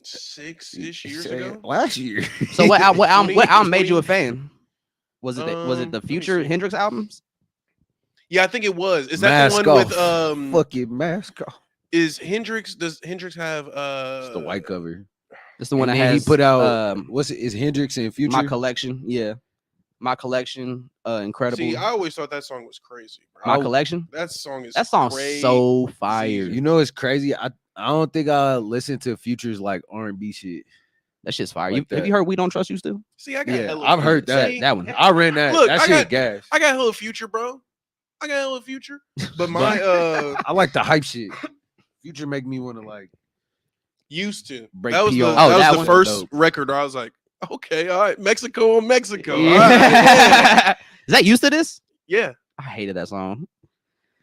6-ish years ago. Last year. So what album 20, made you a 20. fan? Was it Let me the Future see. Hendrix albums? Yeah, I think it was. Is that Mask the one off. with Fucking mask off. Is Hendrix? Does Hendrix have It's the white cover. It's the one And that then has he put out. What's it? Is Hendrix and Future? My Collection. Yeah, My Collection. Incredible. See, I always thought that song was crazy. My Bro. Collection. That song is That song's crazy. so fire. You know it's crazy. I don't think I listen to Future's like R&B shit. That shit's fire. Like Have that. you heard We Don't Trust You still? See, I got Yeah, hella I've heard Future. that. See, That one. I ran that. Look, that I shit got- gas. I got hella Future, bro. I got hella Future. But my I like the hype shit. Future make me want to like. used to. Break That was PO. the, Oh, that was that the one? first Dope. record where I was like, okay, all right, Mexico on Mexico. All right, Yeah. Is that Used to This? yeah. I hated that song.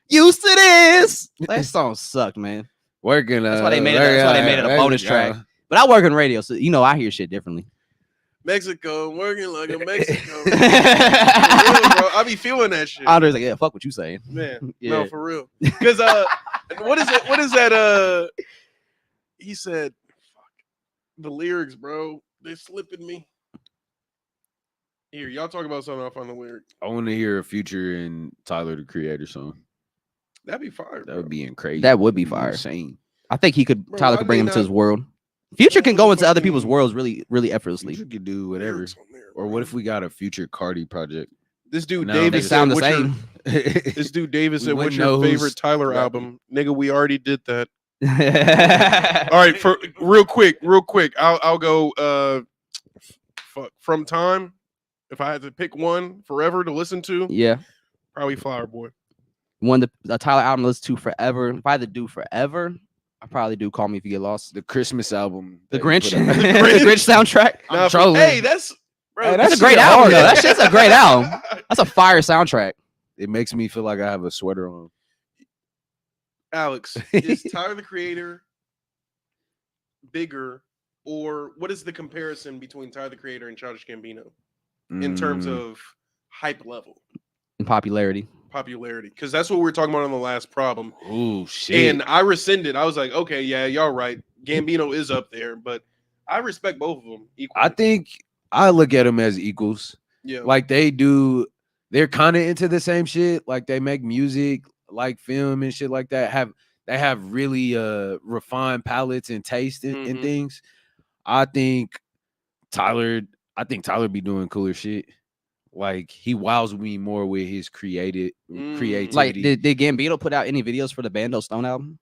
Used to This. That song sucked, man. Working. That's why they made it- that's why they made it a bonus track. But I work in radio, so you know I hear shit differently. Mexico, I'm working like a Mexico. For real, bro. I be feeling that shit. Andre's like, yeah, fuck what you saying. Man, Yeah. no, for real. Because what is it? What is that? He said, "Fuck the lyrics, bro. They're slipping me." Here, y'all talk about something. I'll find the lyric. I want to hear a Future and Tyler the Creator song. That'd be fire. That would be crazy. That would be fire. Insane. I think he could. Bro, Tyler I could bring him mean, to his world. Future can go into other fucking people's worlds really, really effortlessly. Future could do whatever. Lyrics on there, Or bro. what if we got a Future Cardi project? This dude No, They David just sound the said, "What's your-" same. This dude David We said, "What's wouldn't your know who's favorite Tyler rapping. album?" Nigga, we already did that. All right, for real quick, I'll go. Fuck, From Time. If I had to pick one forever to listen to, Yeah, probably Flower Boy. one the Tyler album to listen to forever. If I had to do forever, I probably do Call Me If You Get Lost. The Christmas album. The that he Grinch, put the out. Grinch soundtrack. I'm Nah, trolling. Hey, that's bro. Hey, That's a That great shit album, hard. though. That shit's a great album. That's a fire soundtrack. It makes me feel like I have a sweater on. Alex, is Tyler the Creator bigger, or what is the comparison between Tyler the Creator and Childish Gambino in terms Mm, of hype level, In popularity. popularity? Because that's what we were talking about on the last problem. Ooh, shit. And I rescinded. I was like, okay, yeah, y'all right. Gambino is up there, but I respect both of them equally. I think I look at them as equals. yeah. Like they're kind of into the same shit. Like they make music, like film and shit like that. They have really refined palates and taste in Mhm. things. I think Tyler be doing cooler shit. Like he wows me more with his creativity. Like, did Gambino put out any videos for the Bando Stone album?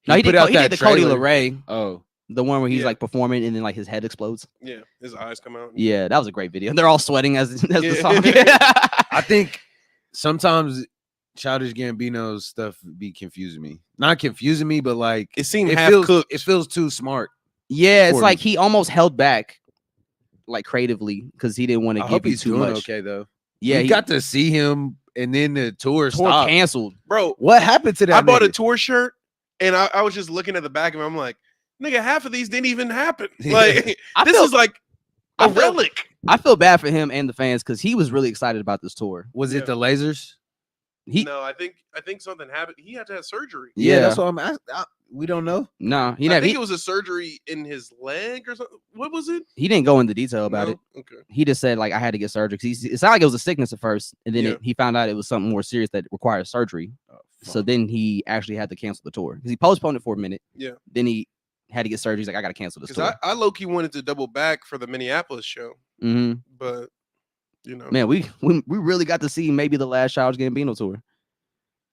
No, He he put out did that the Cody trailer. LeRae, Oh, the one where he's Yeah. like performing and then like his head explodes. Yeah, his eyes come out. Yeah, that was a great video. They're all sweating as the Yeah. song. I think sometimes Childish Gambino's stuff be confusing me. Not confusing me, but like It seemed it half feels cooked. it feels too smart. Yeah, it's For like me. he almost held back, like creatively, because he didn't want to I give hope you he's too doing much. okay though. Yeah, we he got to see him, and then the tour tour stopped. canceled. Bro, What happened to that? I bought a nigga? tour shirt and I was just looking at the back of it. I'm like, nigga, half of these didn't even happen. Like, I this feel- is like I a feel- relic. I feel bad for him and the fans because he was really excited about this tour. Was Yeah. it the lasers? He No, I think something happened. He had to have surgery. Yeah, that's what I'm asking. We don't know. no, he I never. think it was a surgery in his leg or something. What was it? He didn't go into detail about No? it. Okay. He just said like I had to get surgery. 'Cause it sounded like it was a sickness at first, and then Yeah. he found out it was something more serious that required surgery. So then he actually had to cancel the tour because he postponed it for a minute. Yeah. Then he had to get surgery. He's like, I got to cancel this Because tour. I low key wanted to double back for the Minneapolis show, hmm but you know, Man, we really got to see maybe the last Childish Gambino tour.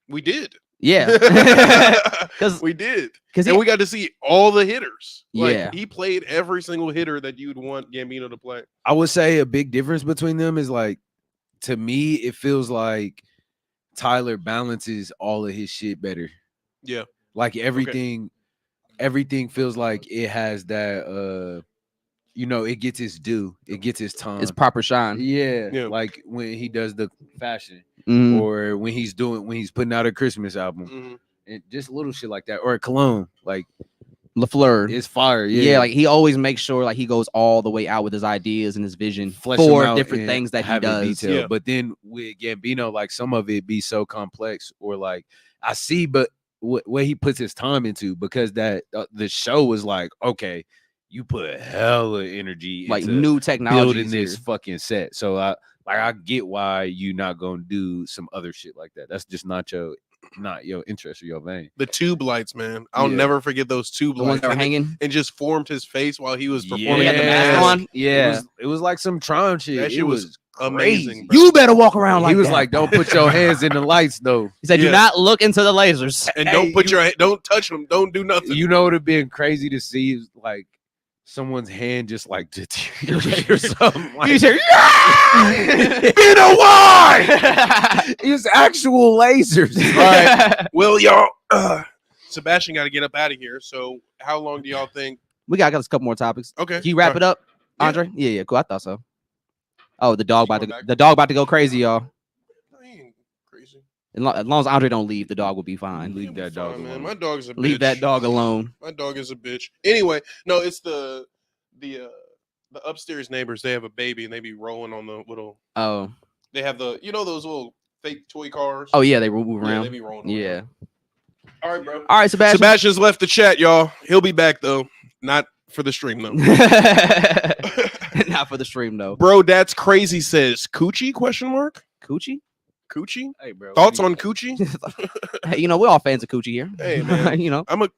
we did. Yeah, because we did. because And we got to see all the hitters. Like, Yeah. he played every single hitter that you'd want Gambino to play. I would say a big difference between them is like, to me, it feels like Tyler balances all of his shit better. Yeah. Like everything feels like it has that it gets its due. It gets its time. it's proper shine. Yeah. Yeah. Like when he does the fashion Mhm. or when he's putting out a Christmas album. Mhm. And just little shit like that. Or a cologne. Like LaFleur. it's fire. Yeah. Like he always makes sure like he goes all the way out with his ideas and his vision Flesh 'em for out different and things that he have it does. detailed. Yeah. But then with Gambino, like some of it be so complex, or like I see, but what he puts his time into, because that the show was like, okay, you put hella energy Like into new technology. building this fucking set. So I get why you not gonna do some other shit like that. That's just not your interest or your vein. The tube lights, man. I'll Yeah. never forget those tube The ones lights. that were And, hanging. and just formed his face while he was He performing. had the mask Yes. on. Yeah. It was like some Tron shit. That shit It was crazy. amazing, bro. You better walk around like He was that. like, "Don't put your hands in the lights, though." He said, Yeah. do not look into the lasers. And Hey, don't touch them. Don't do nothing. You know, it would have been crazy to see is like someone's hand just like deteriorate or something. Like, He said, been a while. It's actual lasers. All right. Well, y'all, Sebastian got to get up out of here. So, how long do y'all think? we got a couple more topics. Okay. Can you wrap it up, Andre? Yeah, cool. I thought so. Oh, the dog You going back? the dog about to go crazy, y'all. I ain't crazy. As long as Andre don't leave, the dog will be fine. Leave that Fine, dog man. alone. My dog's a bitch. Leave that dog alone. My dog is a bitch. Anyway, no, it's the upstairs neighbors. They have a baby and they be rolling on the little. Oh, They have those little fake toy cars. oh yeah, they move yeah, around. they be rolling. Yeah. around. All right, bro. All right, Sebastian. Sebastian's left the chat, y'all. He'll be back though. Not for the stream though. Not for the stream though. Bro, that's crazy. Says Coochie? Question mark. Coochie. Coochie. Hey, bro. Thoughts on Coochie? Hey, we're all fans of Coochie here. Hey, man. I'm a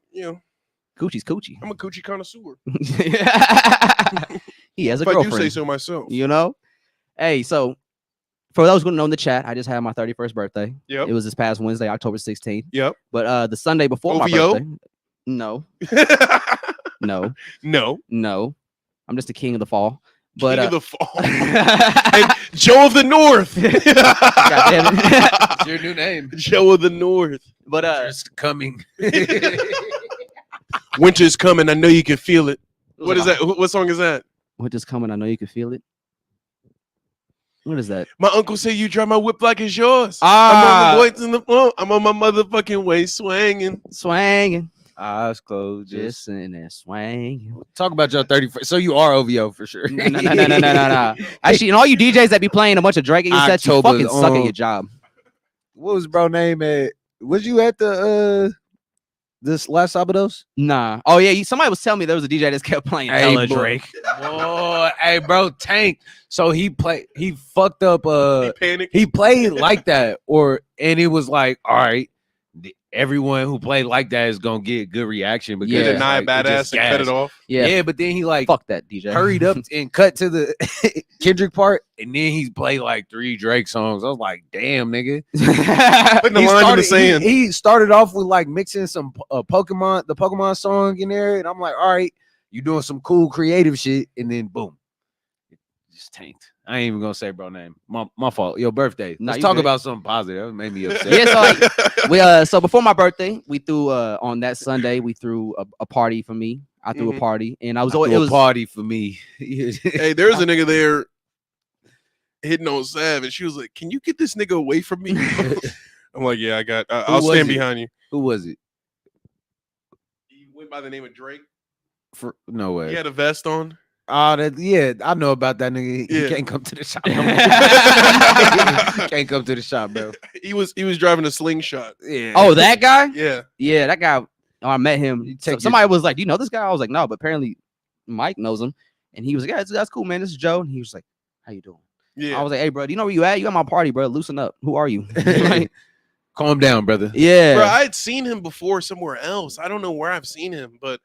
Coocie's Coochie. I'm a Coochie connoisseur. He has a If I do girlfriend. say so myself. Hey, so for those who don't know in the chat, I just had my 31st birthday. Yep. It was this past Wednesday, October 16th. Yep. But the Sunday before my OVO? birthday. No, No. no. I'm just the king of the fall. But King of the fall. And Joe of the North. damn it. It's your new name. Joe of the North. but Just coming. Winter's coming. I know you can feel it. it was What is like, that? What song is that? Winter's coming. I know you can feel it. What is that? My uncle said you drive my whip like it's yours. Ah. I'm on the boys in the phone. I'm on my motherfucking way swinging. Swanging. Eyes closed. Just Just sitting there swanging. talk about your 31st. So you are OVO for sure. No. Actually, and all you DJs that be playing a bunch of Drake in your sets, you October's fucking suck at on. your job. What was bro name at? Was you at the this last Sabados? Nah. Oh yeah, somebody was telling me there was a DJ that kept playing Ella boy. Drake. Boy, hey, bro, Tank. So he fucked up. He panicked. He played like that, and it was like, all right, everyone who played like that is gonna get good reaction because Yeah. it's Deny like, a badass and cut it off. Yeah. But then he like Fuck that DJ. hurried up and cut to the Kendrick part, and then he's played like 3 Drake songs. I was like, damn, nigga. Putting the line in the sand. He started off with like mixing some the Pokemon song in there, and I'm like, all right, you doing some cool creative shit, and then boom, it just tanked. I ain't even gonna say bro name. My fault. Your birthday. Nah, Let's you talk good. about something positive. That made me upset. Yeah, so like so before my birthday, we threw on that Sunday we threw a party for me. I threw a party, and it was a party for me. Hey, there's a nigga there hitting on Sav, and she was like, "Can you get this nigga away from me?" I'm like, "Yeah, I got. I'll was stand it? behind you." Who was it? He went by the name of Drake. No way. He had a vest on. Oh, yeah, I know about that nigga. He Yeah. can't come to the shop. Can't come to the shop, bro. He was driving a slingshot. Yeah. Oh, that guy? Yeah. Yeah, that guy. Oh, I met him. You So take somebody was like, "Do you know this guy?" I was like, "No," but apparently Mike knows him, and he was like, "Yeah, that's cool, man. This is Joe." And he was like, "How you doing?" Yeah. I was like, "Hey, bro, do you know where you at? You at my party, bro. Loosen up. Who are you?" Like, Calm down, brother. yeah, Bro, I had seen him before somewhere else. I don't know where I've seen him, but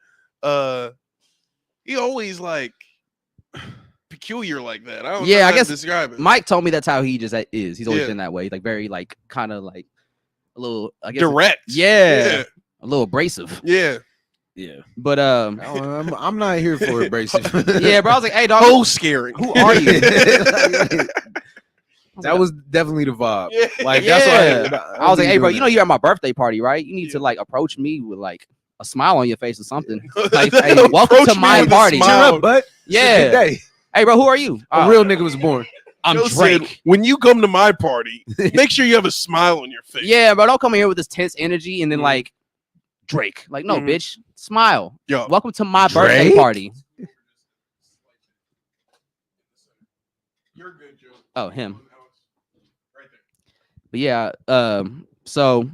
he always like peculiar like that. I don't know Yeah, how I to guess describe it. Mike told me that's how he just is. He's always Yeah. been that way, like very like kind of like a little, I guess, Direct. yeah, a little abrasive. Yeah. Yeah. But I'm not here for abrasive. yeah, bro. I was like, "Hey, dog, Oh, scary. who are you?" That was definitely the vibe. Yeah. Like Yeah. that's why I was like, "Hey, bro, you know you're at my birthday party, right? You need to Yeah. like approach me with like a smile on your face or something." Like, Hey, "Hey, welcome approach to me my with a party." smile. cheer up, bud. Yeah. Day. Hey, bro, who are you? A real nigga was born. I'm Joe said, Drake. when you come to my party, make sure you have a smile on your face. Yeah, bro, don't come in here with this tense energy and then Mhm. like Drake. Like, no, Mhm. bitch, smile. Yo. Welcome to my birthday Drake? party. You're good, Joe. Oh, him. Right there. But yeah, so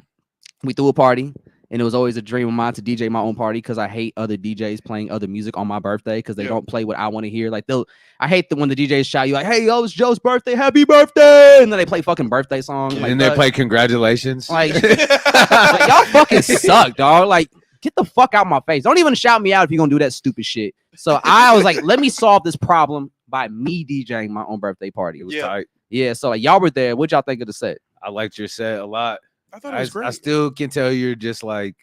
we threw a party, and it was always a dream of mine to DJ my own party because I hate other DJs playing other music on my birthday because they Yeah. don't play what I want to hear. Like I hate when the DJs shout you like, "Hey, yo, it's Joe's birthday, happy birthday!" and then they play fucking birthday song. Like, And they fuck. play congratulations. Like, like, y'all fucking suck, dog. Like, get the fuck out my face. Don't even shout me out if you're gonna do that stupid shit. So I was like, let me solve this problem by me DJing my own birthday party. it was Yeah. tight. Yeah, so like y'all were there. What y'all think of the set? I liked your set a lot. I thought it was great. I still can tell you're just like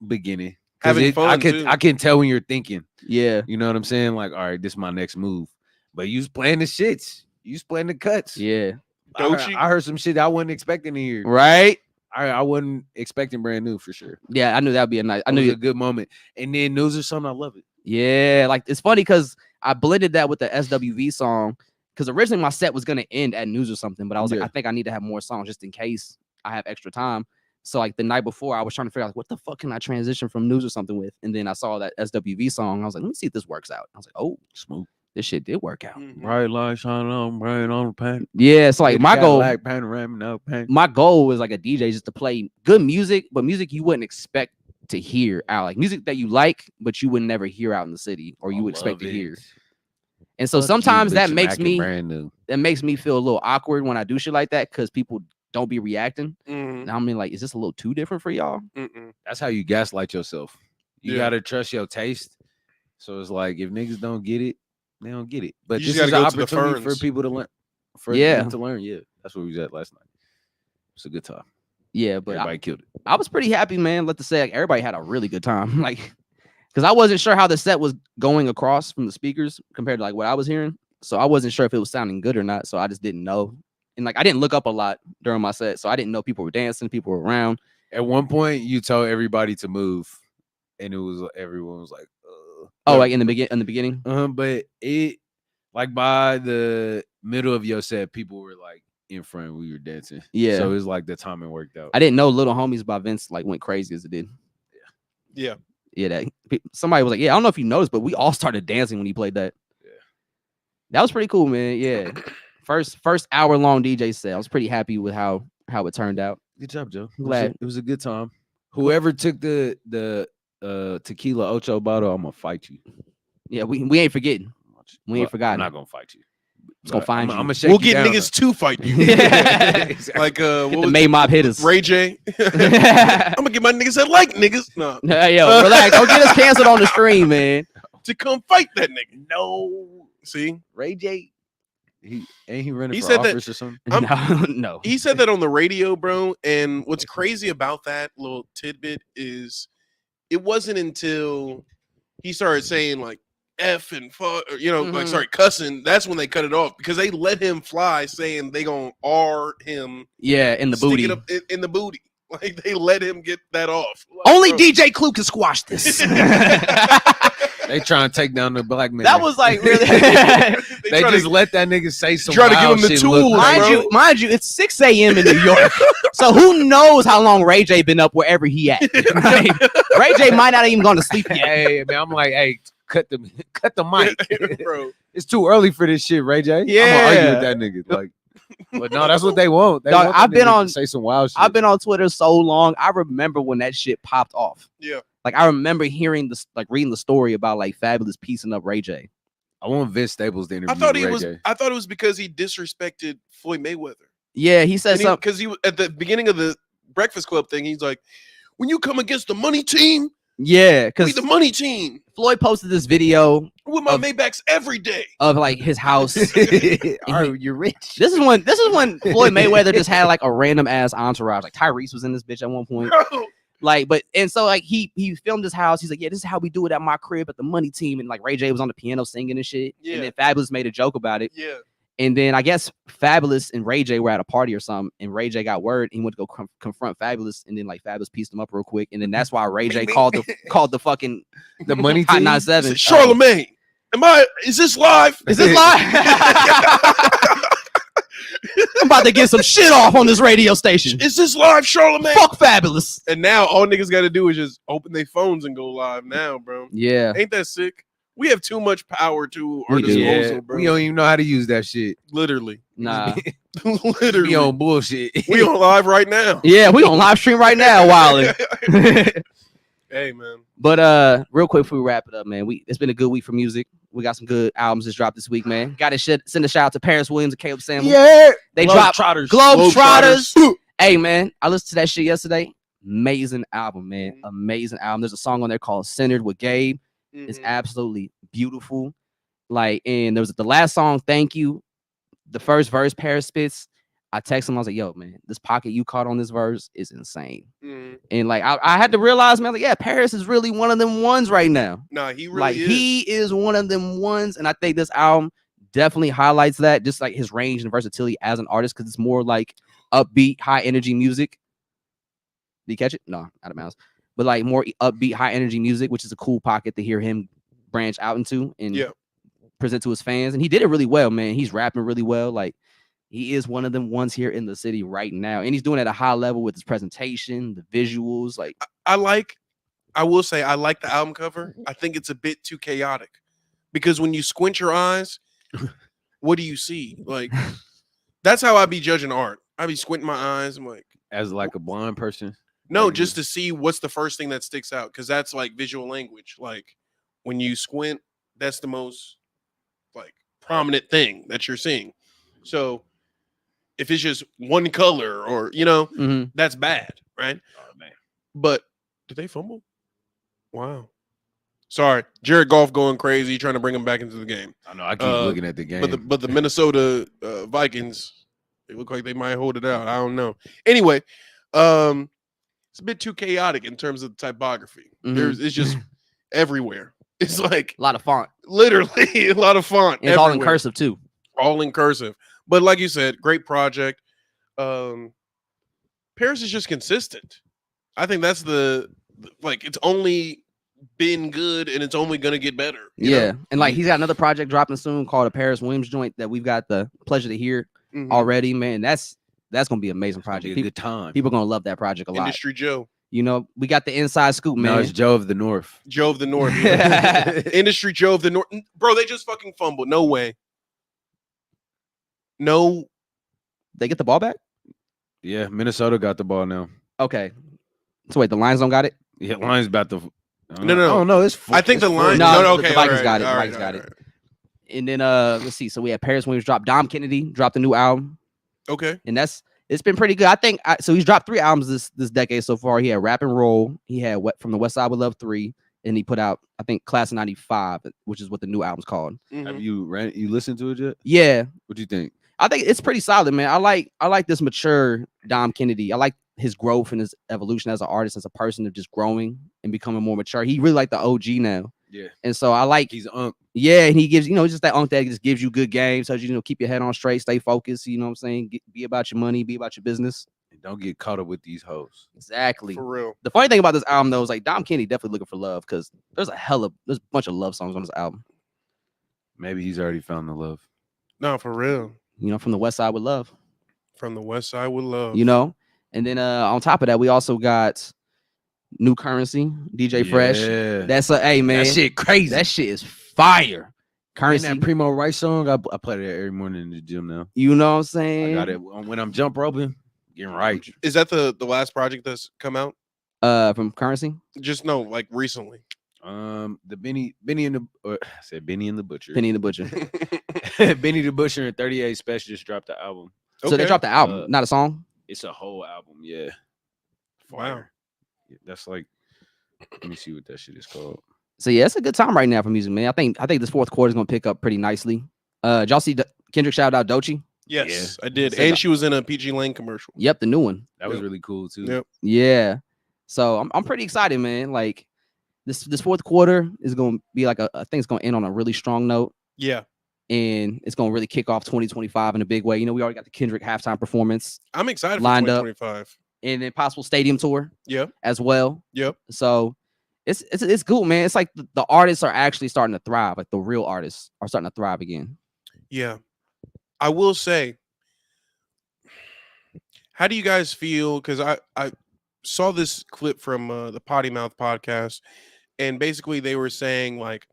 beginning. 'Cause Having fun, too. I can tell when you're thinking. Yeah, You know what I'm saying? Like, all right, this is my next move. But you was playing the shits. You was playing the cuts. yeah, I heard some shit I wasn't expecting to hear. right. I wasn't expecting brand new for sure. Yeah, I knew that'd be a nice. I It knew was a good moment. And then news or something, I love it. Yeah, like it's funny because I blended that with the SWV song because originally my set was gonna end at news or something, but I was like, Yeah. I think I need to have more songs just in case I have extra time. So like the night before, I was trying to figure out like, what the fuck can I transition from news or something with, and then I saw that SWV song. I was like, let me see if this works out. I was like, oh, Smooth. this shit did work out. Mhm. Bright light shining on, bright on the pan. Yeah, so like my goal, panorama, no pan. my goal was like a DJ just to play good music, but music you wouldn't expect to hear out, like music that you like, but you would never hear out in the city or you would expect to hear. And so sometimes that makes me brand new. feel a little awkward when I do shit like that because people don't be reacting. Mhm. And I mean, like, is this a little too different for y'all? Mm-mm. That's how you gaslight yourself. You Yeah. gotta trust your taste. So it's like if niggas don't get it, they don't get it. But You this just is gotta an go to the opportunity for ferns. people to learn. For Yeah. them to learn. Yeah, that's where we was at last night. It's a good time. Yeah, but Everybody killed it. I was pretty happy, man. Let to say, like, everybody had a really good time. Like, because I wasn't sure how the set was going across from the speakers compared to like what I was hearing. So I wasn't sure if it was sounding good or not. So I just didn't know. And like I didn't look up a lot during my set. So I didn't know people were dancing, people were around. At one point, you told everybody to move, and it was everyone was like, Oh, like in the beginning. But it like by the middle of your set, people were like in front. We were dancing. Yeah. So it was like the timing worked out. I didn't know Little Homies by Vince like went crazy as it did. Yeah. Yeah, somebody was like, yeah, I don't know if you noticed, but we all started dancing when he played that. Yeah. That was pretty cool, man. Yeah. First hour-long DJ set. I was pretty happy with how it turned out. Good job, Joe. Glad. It was a good time. Whoever took the tequila ocho bottle, I'm gonna fight you. Yeah, we ain't forgetting. We ain't But forgotten. I'm not gonna fight you. It's gonna But find I'm you. gonna shake We'll you get down, niggas to fight you. Exactly. Like what the was main mob hitters. Ray J. I'm gonna get my niggas that like niggas. No. Yo, relax. Don't get us canceled on the stream, man. To come fight that nigga. No, See? Ray J. He running He for said that- office or something? No. He said that on the radio, bro. And what's crazy about that little tidbit is it wasn't until he started saying like F and fuck, or, you know, like Mhm. sorry, cussing. That's when they cut it off because they let him fly, saying they gonna R him, Yeah, in the stick booty. it up in the booty. Like they let him get that off. Like, Only bro. DJ Clue can squash this. They trying to take down the black man. That was like really. They try just to- let that nigga say some try to give wild him the shit, tools, look mind crazy. bro. you, it's 6 a.m. in New York. So who knows how long Ray J been up wherever he at? Right? Ray J might not even gone to sleep yet. Hey man, I'm like, hey, cut the mic. bro. It's too early for this shit, Ray J. I'm Yeah. gonna argue with that nigga. Like, but no, that's what they want. They Dog, want that I've been nigga to on- say some wild shit. I've been on Twitter so long. I remember when that shit popped off. Yeah. Like I remember hearing this, like reading the story about like Fabulous piecing up Ray J. I want Vince Staples to interview I thought he Ray was. J. I thought it was because he disrespected Floyd Mayweather. Yeah, he said something. Because he was at the beginning of the Breakfast Club thing. He's like, when you come against the money team, Yeah, we because the money team Floyd posted this video with my Of- Maybachs every day. of like his house. Are you rich? This is when Floyd Mayweather just had like a random ass entourage. Like Tyrese was in this bitch at one point. Bro, Like, but and so like he filmed his house. He's like, yeah, this is how we do it at my crib at the money team. And like Ray J was on the piano singing and shit. Yeah. And then Fabulous made a joke about it. yeah. And then I guess Fabulous and Ray J were at a party or something. And Ray J got word. He went to go confront Fabulous. And then like Fabulous pieced him up real quick. And then that's why Ray J called the fucking The money Hot team? 97. Charlemagne, is this live? Is this live? I'm about to get some shit off on this radio station. Is this live, Charlemagne? Fuck Fabulous. And now all niggas got to do is just open their phones and go live now, bro. Yeah. Ain't that sick? We have too much power to our We do. disposal, Yeah, bro. we don't even know how to use that shit. Literally. Nah. Literally. We on bullshit. We on live right now. Yeah, we on live stream right now, Wiley. Hey, man. But real quick before we wrap it up, man, it's been a good week for music. We got some good albums that dropped this week, man. Got to send a shout out to Paris Williams and Caleb Samuel. Yeah, They dropped Trotters. Globetrotters. Hey, man, I listened to that shit yesterday. Amazing album, man. Amazing album. There's a song on there called Centered with Gabe. It's Mhm. absolutely beautiful. Like, and there was the last song, Thank You. The first verse, Paris spits. I texted him, I was like, yo, man, this pocket you caught on this verse is insane. Mhm. And like I had to realize, man, like, yeah, Paris is really one of them ones right now. Nah, he really Like is. he is one of them ones, and I think this album definitely highlights that, just like his range and versatility as an artist, because it's more like upbeat, high energy music. Did you catch it? No, out of bounds. But like more upbeat, high energy music, which is a cool pocket to hear him branch out into and Yeah. present to his fans. And he did it really well, man. He's rapping really well. Like he is one of them ones here in the city right now, and he's doing it at a high level with his presentation, the visuals. Like I will say I like the album cover. I think it's a bit too chaotic because when you squint your eyes, what do you see? Like that's how I be judging art. I be squinting my eyes. I'm like, As like a blind person. no, Like, just to see what's the first thing that sticks out because that's like visual language. Like when you squint, that's the most like prominent thing that you're seeing. So if it's just one color or mhm. that's bad, right? Oh man. But did they fumble? Wow. Sorry, Jared Goff going crazy, trying to bring him back into the game. I know. I keep looking at the game. But the Minnesota Vikings, they look like they might hold it out. I don't know. Anyway, it's a bit too chaotic in terms of the typography. Mhm. It's just everywhere. It's like A lot of font. literally a lot of font. And it's all in everywhere. cursive too. All in cursive. But like you said, great project. Paris is just consistent. I think that's like it's only been good and it's only gonna get better. you Yeah. know? And like he's got another project dropping soon called a Paris Williams joint that we've got the pleasure to hear Mhm. already, man. That's gonna be an amazing It's gonna be project. a People, good time. people gonna love that project a lot. Industry Joe. You know, we got the inside scoop, No, man. it's Joe of the North. Joe of the North. Industry Joe of the North. Bro, they just fucking fumbled. No way. No. They get the ball back? Yeah, Minnesota got the ball now. Okay. So wait, the Lions don't got it? Yeah, Lions about to. No. Oh no, it's. I think it's the Lions. No, No, the okay, Vikings all right, got it. The all right, Vikings got all it. right. And then let's see. So we had Paris Williams drop. Dom Kennedy dropped a new album, Okay. and it's been pretty good. I think so. He's dropped 3 albums this decade so far. He had Rap and Roll. He had From the West Side with Love 3, and he put out I think Class of '95, which is what the new album's called. Have Mhm. you listened to it yet? Yeah, What do you think? I think it's pretty solid, man. I like this mature Dom Kennedy. I like his growth and his evolution as an artist, as a person, of just growing and becoming more mature. He really like the OG now. Yeah, And so I like, he's yeah, and he gives, just that unk that just gives you good games, so keep your head on straight, stay focused, you know what I'm saying? Be about your money, be about your business. Don't get caught up with these hoes. Exactly. For real. The funny thing about this album though is like Dom Kennedy definitely looking for love, because there's a bunch of love songs on this album. Maybe he's already found the love. No, for real. From the West Side with Love. From the West Side with Love. And then on top of that, we also got New Currency, DJ Fresh. Yeah. That's hey man, That shit crazy. that shit is fire. And Currency, that Primo Rice song, I play that every morning in the gym now. you know what I'm saying? I got it when I'm jump roping, getting right. Is that the last project that's come out? From Currency. Just no, like recently. The Benny and the I said Benny and the Butcher. Penny and the Butcher. Benny the Butcher and 38 Special just dropped the album. So they dropped the album, Uh, not a song. It's a whole album, yeah. Wow. Fire. Yeah, that's like, let me see what that shit is called. So yeah, it's a good time right now for music, man. I think this fourth quarter is gonna pick up pretty nicely. Did y'all see Kendrick shout out Doechii? Yes, I did. So And the- she was in a PG Lane commercial. Yep, the new one. That was Yep. really cool too. Yep. Yeah. So I'm pretty excited, man. Like this fourth quarter is gonna be like I think it's gonna end on a really strong note. Yeah. And it's gonna really kick off 2025 in a big way. We already got the Kendrick halftime performance I'm excited for Lined up. 2025. and then possible stadium tour Yep. as well. Yep. So it's cool, man. It's like the artists are actually starting to thrive. Like the real artists are starting to thrive again. Yeah. I will say, how do you guys feel? Because I saw this clip from the Potty Mouth podcast, and basically they were saying like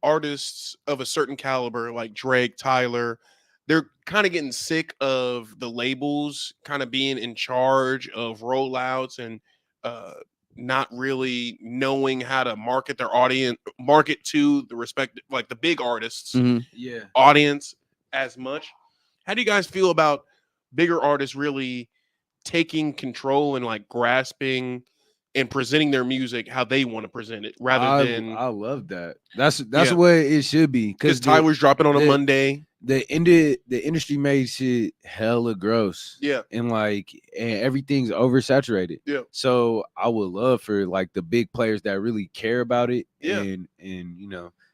artists of a certain caliber, like Drake, Tyler, they're kind of getting sick of the labels kind of being in charge of rollouts and not really knowing how to market their audience, market to the respective, like the big artists Mhm. Yeah. audience as much. How do you guys feel about bigger artists really taking control and like grasping and presenting their music how they want to present it rather than I love that. That's Yeah. what it should be. because Tyler's dropping on a the- Monday? the industry made shit hella gross. Yeah. And everything's oversaturated. Yeah. So I would love for like the big players that really care about it Yeah. and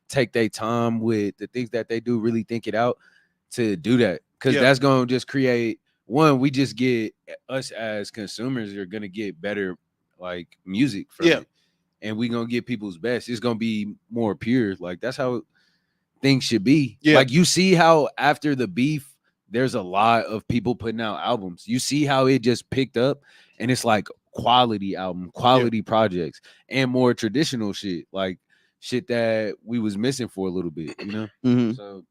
take their time with the things that they do, really think it out to do that. Because Yeah. that's gonna just create we just get us as consumers are gonna get better like music from Yeah. it. And we gonna get people's best. It's gonna be more pure. Like that's how things should be. Yeah. Like you see how after the beef, there's a lot of people putting out albums. You see how it just picked up and it's like quality album, quality projects, and more traditional shit, like shit that we was missing for a little bit, Mhm. So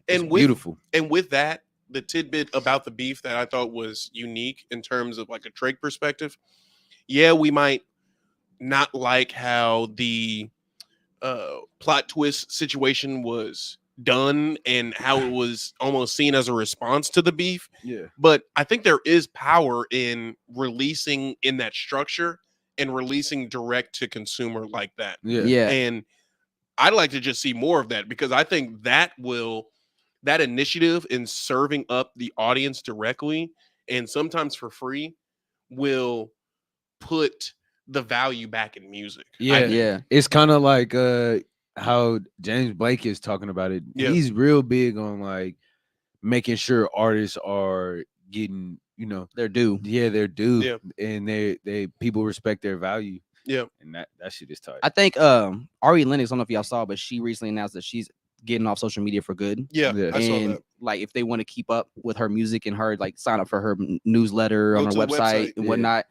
And it's with beautiful. and with that, the tidbit about the beef that I thought was unique in terms of like a Drake perspective. Yeah, we might not like how the plot twist situation was done and how it was almost seen as a response to the beef. Yeah. But I think there is power in releasing in that structure and releasing direct to consumer like that. Yeah. Yeah. And I'd like to just see more of that because I think that initiative in serving up the audience directly and sometimes for free will put the value back in music. I Yeah. think. Yeah. It's kind of like how James Blake is talking about it. Yeah. He's real big on like making sure artists are getting, They're due. they're due. Yeah. And they people respect their value. Yeah. And that shit is tight. I think Ari Lennox, I don't know if y'all saw, but she recently announced that she's getting off social media for good. Yeah, Yeah. I saw And that. like if they want to keep up with her music and her like sign up for her newsletter Go on her to the website website, and yeah. whatnot.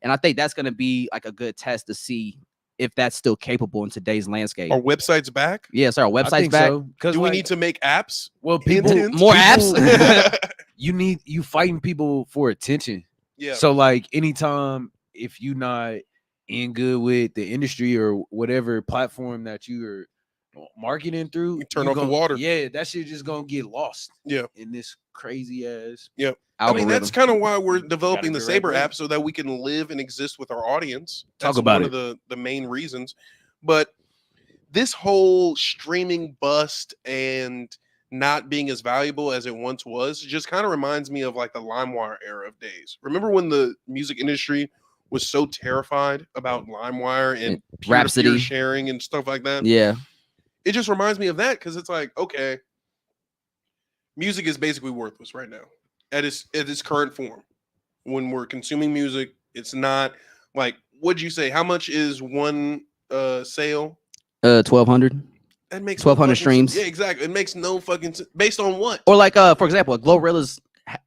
And I think that's gonna be like a good test to see if that's still capable in today's landscape. Are websites back? Yeah, so our I website's think back. so. Because Do we need to make apps? Well, people Hints? More apps? you fighting people for attention. Yeah. So like anytime if you not in good with the industry or whatever platform that you are marketing through, You turn you off the water. Yeah, that shit just gonna get lost. Yeah. In this crazy ass. Yep. I mean, that's kind of why we're developing the Saber app, so that we can live and exist with our audience. That's Talk about one of the main reasons. But this whole streaming bust and not being as valuable as it once was just kind of reminds me of like the LimeWire era of days. Remember when the music industry was so terrified about LimeWire and Rhapsody sharing and stuff like that? Yeah. It just reminds me of that because it's like, okay, music is basically worthless right now at its current form. When we're consuming music, it's not like, what'd you say? How much is one sale? 1,200. That makes 1,200 streams. Yeah, exactly. It makes no fucking sense. Based on what? Or like, for example, Glorilla's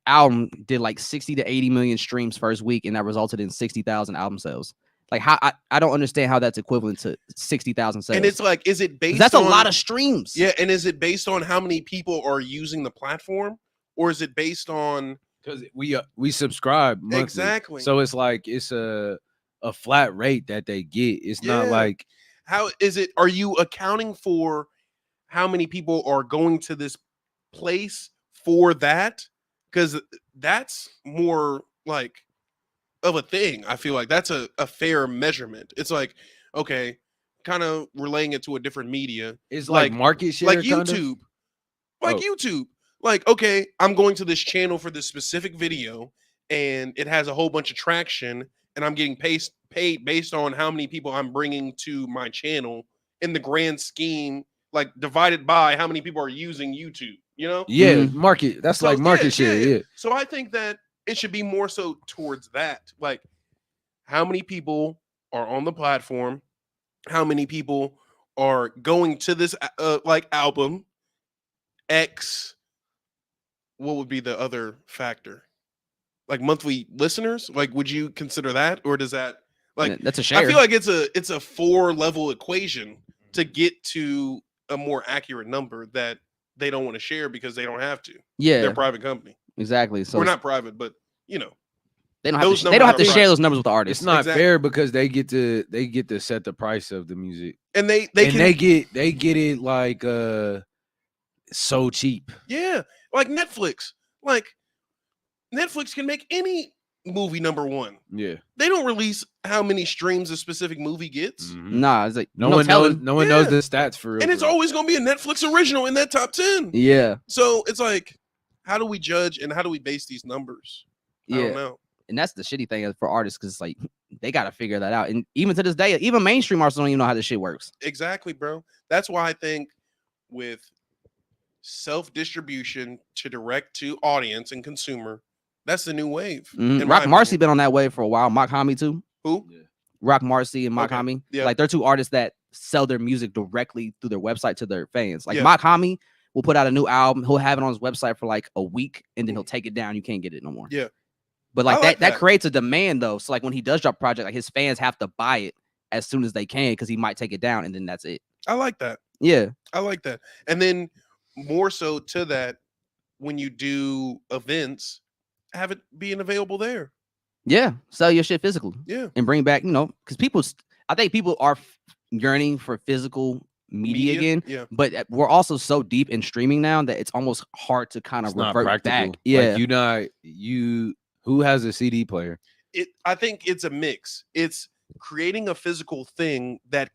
album did like 60 to 80 million streams first week, and that resulted in 60,000 album sales. Like, how I don't understand how that's equivalent to 60,000 sales. And it's like, is it based? That's a lot of streams. Yeah, and is it based on how many people are using the platform, or is it based on because we subscribe monthly. Exactly? So it's like it's a flat rate that they get. It's not like. How is it? Are you accounting for how many people are going to this place for that? Because that's more like of a thing. I feel like that's a fair measurement. It's like, okay, kind of relaying it to a different media. It's like market share, like YouTube, YouTube. Like, okay, I'm going to this channel for this specific video, and it has a whole bunch of traction, and I'm getting paid based on how many people I'm bringing to my channel in the grand scheme, like divided by how many people are using YouTube, you know? Yeah, market. That's like market share. Yeah. So I think that it should be more so towards that. Like, how many people are on the platform? How many people are going to this like album? X. What would be the other factor? Like monthly listeners? Like, would you consider that, or does that like that's a share? I feel like it's a 4-level equation to get to a more accurate number that they don't want to share because they don't have to. Yeah, they're a private company. Exactly. So we're not private, but you know, they don't have to share those numbers with the artists. It's not fair because they get to set the price of the music, and they get it like so cheap. Yeah, like Netflix. Like Netflix can make any movie #1. Yeah, they don't release how many streams a specific movie gets. Nah, it's like no one knows the stats for real. And it's always gonna be a Netflix original in that top 10. Yeah. So it's like, how do we judge and how do we base these numbers? I don't know. And that's the shitty thing for artists, because it's like they got to figure that out. And even to this day, even mainstream artists don't even know how this shit works. Exactly, bro. That's why I think with self-distribution to direct to audience and consumer, that's the new wave. Rock Marcy been on that wave for a while. Mock Homie too. Who? Yeah. Rock Marcy and Mock Homie. Yeah. Like they're two artists that sell their music directly through their website to their fans. Like Mock Homie will put out a new album. He'll have it on his website for like a week, and then he'll take it down. You can't get it no more. Yeah. But like that creates a demand though. So like when he does drop a project, like his fans have to buy it as soon as they can, because he might take it down and then that's it. I like that. Yeah. I like that. And then more so to that, when you do events, have it being available there. Yeah. Sell your shit physically. Yeah. And bring back, because I think people are yearning for physical media again. Yeah. But we're also so deep in streaming now that it's almost hard to kind of revert back. Yeah. Like who has a CD player? I think it's a mix. It's creating a physical thing that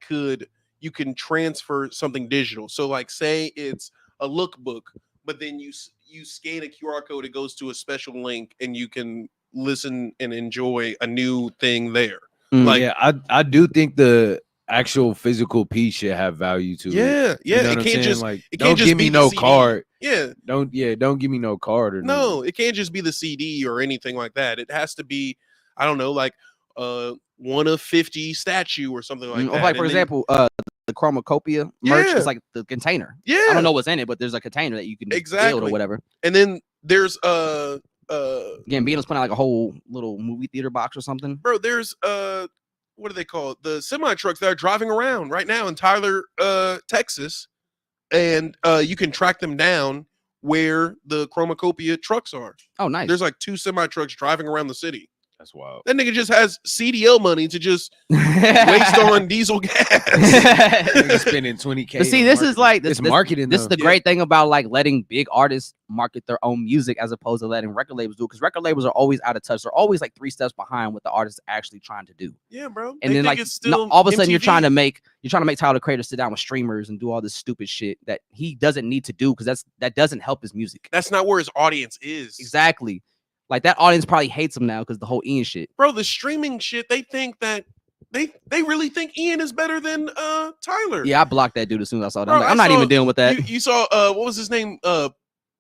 you can transfer something digital. So like say it's a lookbook, but then you scan a QR code, it goes to a special link, and you can listen and enjoy a new thing there. Like, yeah, I do think the actual physical piece should have value to it. Yeah. You know it can't just like it don't can't just give me be no the card. Yeah. Don't give me no card or no. It can't just be the CD or anything like that. It has to be, I don't know, like one of 50 statue or something like that. Like for example, the Chromacopia merch is like the container. Yeah. I don't know what's in it, but there's a container that you can build or whatever. And then there's Gambino's putting out like a whole little movie theater box or something. Bro, there's what do they call it? The semi trucks that are driving around right now in Tyler, Texas, and you can track them down where the Chromacopia trucks are. Oh, nice. There's like 2 semi trucks driving around the city. That's wild. That nigga just has CDL money to just waste on diesel gas. Nigga spending $20K. But see, on this is marketing. like it's marketing. This is though. the great thing about like letting big artists market their own music as opposed to letting record labels do. Because record labels are always out of touch. They're always like 3 steps behind what the artist is actually trying to do. Yeah, bro. And They then think like it's still all of a sudden you're MTV. trying to make Tyler the Creator sit down with streamers and do all this stupid shit that he doesn't need to do because that doesn't help his music. That's not where his audience is. Exactly. Like that audience probably hates him now because the whole Ian shit. Bro, the streaming shit, they think that they really think Ian is better than Tyler. Yeah, I blocked that dude as soon as I saw that. Bro, I'm not I saw- even dealing with that. You saw what was his name?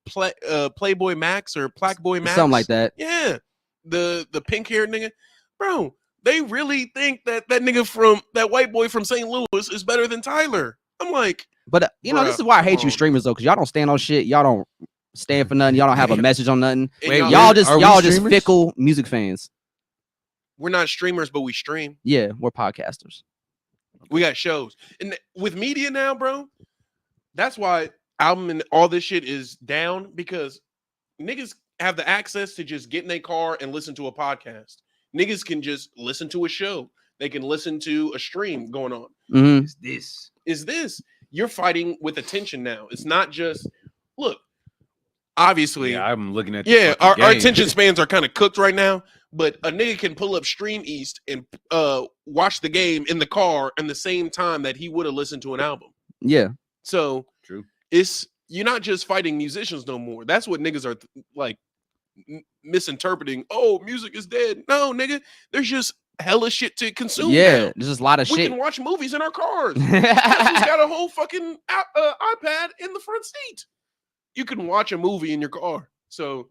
Playboy Max or Plackboy Max? Something like that. Yeah. The pink haired nigga. Bro, they really think that nigga from that white boy from St. Louis is better than Tyler. I'm like, But you know, Bruh, this is why I hate come you on. streamers though, because y'all don't stand on shit. Y'all don't stand for nothing. Y'all don't have a message on nothing. and Wait, Y'all just are we just streamers? fickle music fans. we're not streamers, but we stream. Yeah, we're podcasters. We got shows. And with media now, bro, that's why album and all this shit is down because niggas have the access to just get in a car and listen to a podcast. Niggas can just listen to a show. They can listen to a stream going on. Mm-hmm. Is this? Is you're fighting with attention now. It's not just look, obviously, Yeah, I'm looking at. yeah, our game. attention spans are kind of cooked right now, but a nigga can pull up Stream East and watch the game in the car in the same time that he would have listened to an album. Yeah. So True. You're not just fighting musicians no more. That's what niggas are like misinterpreting. Oh, music is dead. No, nigga, there's just hella shit to consume. Yeah. now. There's just a lot of We shit. can watch movies in our cars. Justin's got a whole fucking iPad in the front seat. You can watch a movie in your car. So,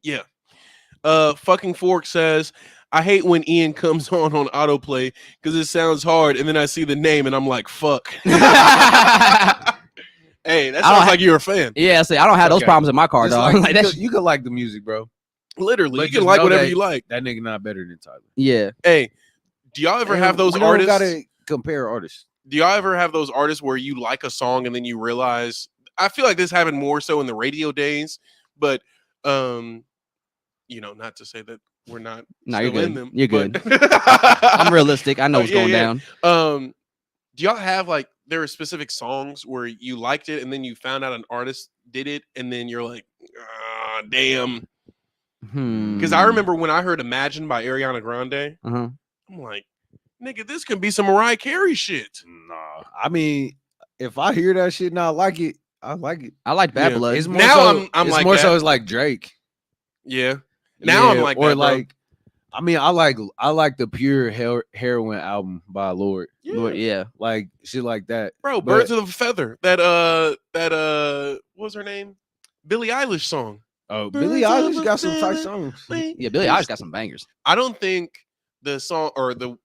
yeah. Fucking Fork says, I hate when Ian comes on autoplay because it sounds hard, and then I see the name and I'm like, fuck. Hey, that I don't sounds ha- like you're a fan. Yeah, see, I don't have those Okay. problems in my car, It's dog. like, Like you, that could, you could like the music, bro. Literally, But you can just like know whatever that- you like. That nigga not better than Tyler. yeah. Hey, do y'all ever have those we don't artists? gotta compare artists. Do y'all ever have those artists where you like a song and then you realize? I feel like this happened more so in the radio days, but not to say that we're not No, still you're in good. them. You're but- good. I'm realistic. I know what's Yeah, going yeah. down. Do y'all have like there are specific songs where you liked it and then you found out an artist did it and then you're like, ah, damn. Because I remember when I heard "Imagine" by Ariana Grande, Uh-huh. I'm like, nigga, this can be some Mariah Carey shit. Nah, I mean, if I hear that shit and I like it, I like it. I like Bad Yeah. Blood. It's more Now so, I'm it's like more that. so it's like Drake. Yeah. Now I'm Yeah, like or that, bro. like, I mean, I like the Pure Heroin album by Lord, Lord, yeah. like shit like that. Bro, But- Birds of a Feather. That what was her name? Billie Eilish song. Oh, Birds Billie of Eilish a got some tight feather. songs. Yeah, Billie Eilish got some bangers. I don't think the song or the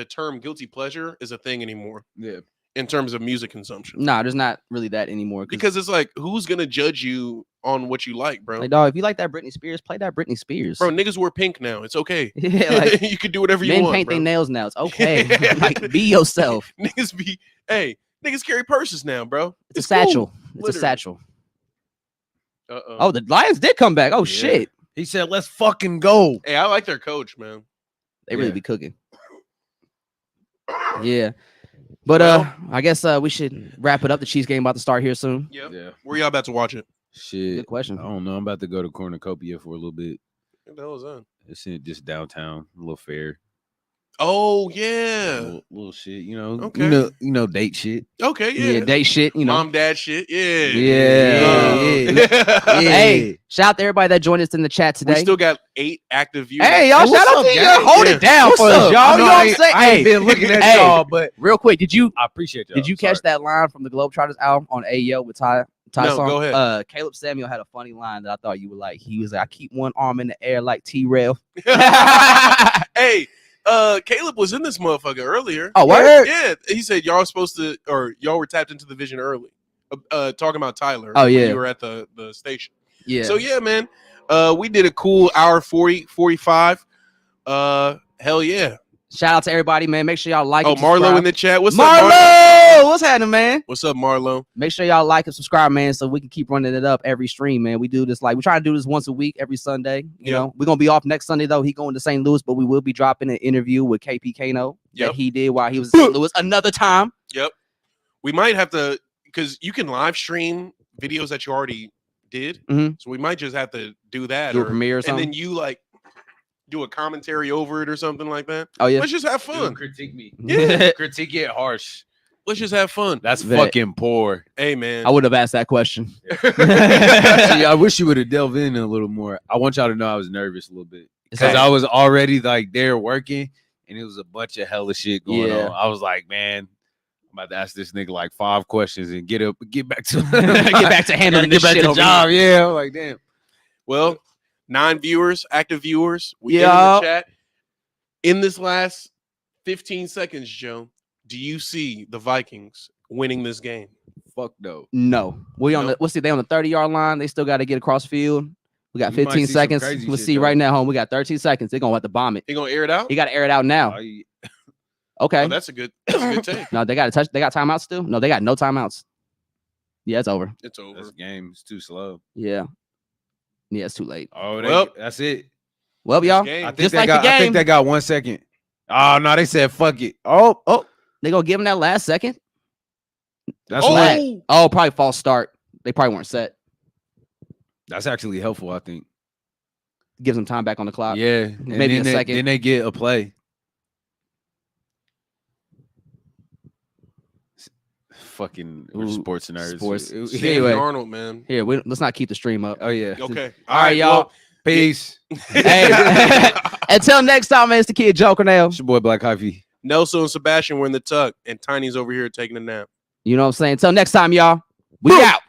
term guilty pleasure is a thing anymore Yeah, in terms of music consumption. Nah, there's not really that anymore. Because it's like, who's gonna judge you on what you like, bro? like, dog, if you like that Britney Spears, play that Britney Spears. Bro, niggas wear pink now. It's okay. Yeah, like you can do whatever you men want. paint Bro. their nails now. It's okay. Like, be yourself. Niggas carry purses now, bro. It's a cool. satchel. It's a Literally. satchel. Uh-oh. Oh, the Lions did come back. Oh Yeah. shit. he said, "Let's fucking go." Hey, I like their coach, man. They really Yeah. be cooking. Yeah. But Well- I guess we should wrap it up. The Chiefs game about to start here soon. Yep. Yeah, Where y'all about to watch it? shit. Good question. I don't know. I'm about to go to Cornucopia for a little bit. What the hell is that? It's in just downtown, a little fair, Oh yeah. little shit. You know, Okay. you know, date shit. Okay, Yeah, yeah. day shit, you know. Mom, dad shit. Yeah. Yeah, Yeah. Hey, shout out to everybody that joined us in the chat We today. still got 8 active viewers. Hey, y'all, Hey, what's shout out up, to you. gang? Hold Yeah. it down What's for us, up? y'all. I You know what I'm saying? I ain't been looking at Hey. y'all, but Real quick, did you I appreciate y'all. Did you catch that line from the Globetrotters album on Ayo with Ty No, song? go ahead. Caleb Samuel had a funny line that I thought you would like. He was like, I keep one arm in the air like T-Rail. Hey, Caleb was in this motherfucker earlier. Oh, word? Yeah, he said y'all supposed to, or y'all were tapped into the vision early. Talking about Tyler. Oh, when yeah. you were at the station. Yeah. So yeah, man. We did a cool hour 45. Hell yeah. Shout out to everybody, man. Make sure y'all like Oh, and Marlo subscribe. in the chat. What's up, Marlo? Marlo! Marlo, what's happening, man? What's up, Marlo? Make sure y'all like and subscribe, man, so we can keep running it up every stream, man. We do this we try to do this once a week, every Sunday. You know, we're gonna be off next Sunday though. He going to St. Louis, but we will be dropping an interview with KP Kano that he did while he was in St. Louis another time. Yep. We might have to, because you can live stream videos that you already did. So we might just have to do that. Do a premiere or something. And then you do a commentary over it or something like that. Oh yeah. Let's just have fun. Critique me. Yeah. Critique it harsh. Let's just have fun. That's fucking poor. Hey man. I would have asked that question. See, I wish you would have delved in a little more. I want y'all to know I was nervous a little bit because I was already there working, and it was a bunch of hella shit going on. I was like, man, I'm about to ask this nigga 5 questions and get back to handling this shit to over job. here. Yeah, I'm like, damn. Well, 9 viewers, active viewers. We in the chat. In this last 15 seconds, Joe, do you see the Vikings winning this game? Fuck no. No. They on the 30-yard line. They still got to get across field. We got 15 seconds. We'll see right now, home. We got 13 seconds. They're gonna have to bomb it. He gonna air it out? He got to air it out now. Okay. Oh, that's a good take. No, they got to touch. They got timeouts still. No, they got no timeouts. Yeah, it's over. It's over. This game is too slow. Yeah, it's too late. Oh, that's it. Well, y'all, I think just they like got, the game. I think they got 1 second. Oh no, they said fuck it. Oh, they gonna give him that last second. That's right. Oh, probably false start. They probably weren't set. That's actually helpful, I think. Gives them time back on the clock. Yeah, maybe a second. Then they get a play. Fucking sports nerds. Sports. Anyway, Arnold, man. Here, let's not keep the stream up. Oh yeah. Okay. All right, y'all. Well, peace. Hey, until next time, man. It's the Kid Joker now. It's your boy Black Hyphy. Nelson and Sebastian were in the tuck, and Tiny's over here taking a nap. You know what I'm saying? Until next time, y'all. We out.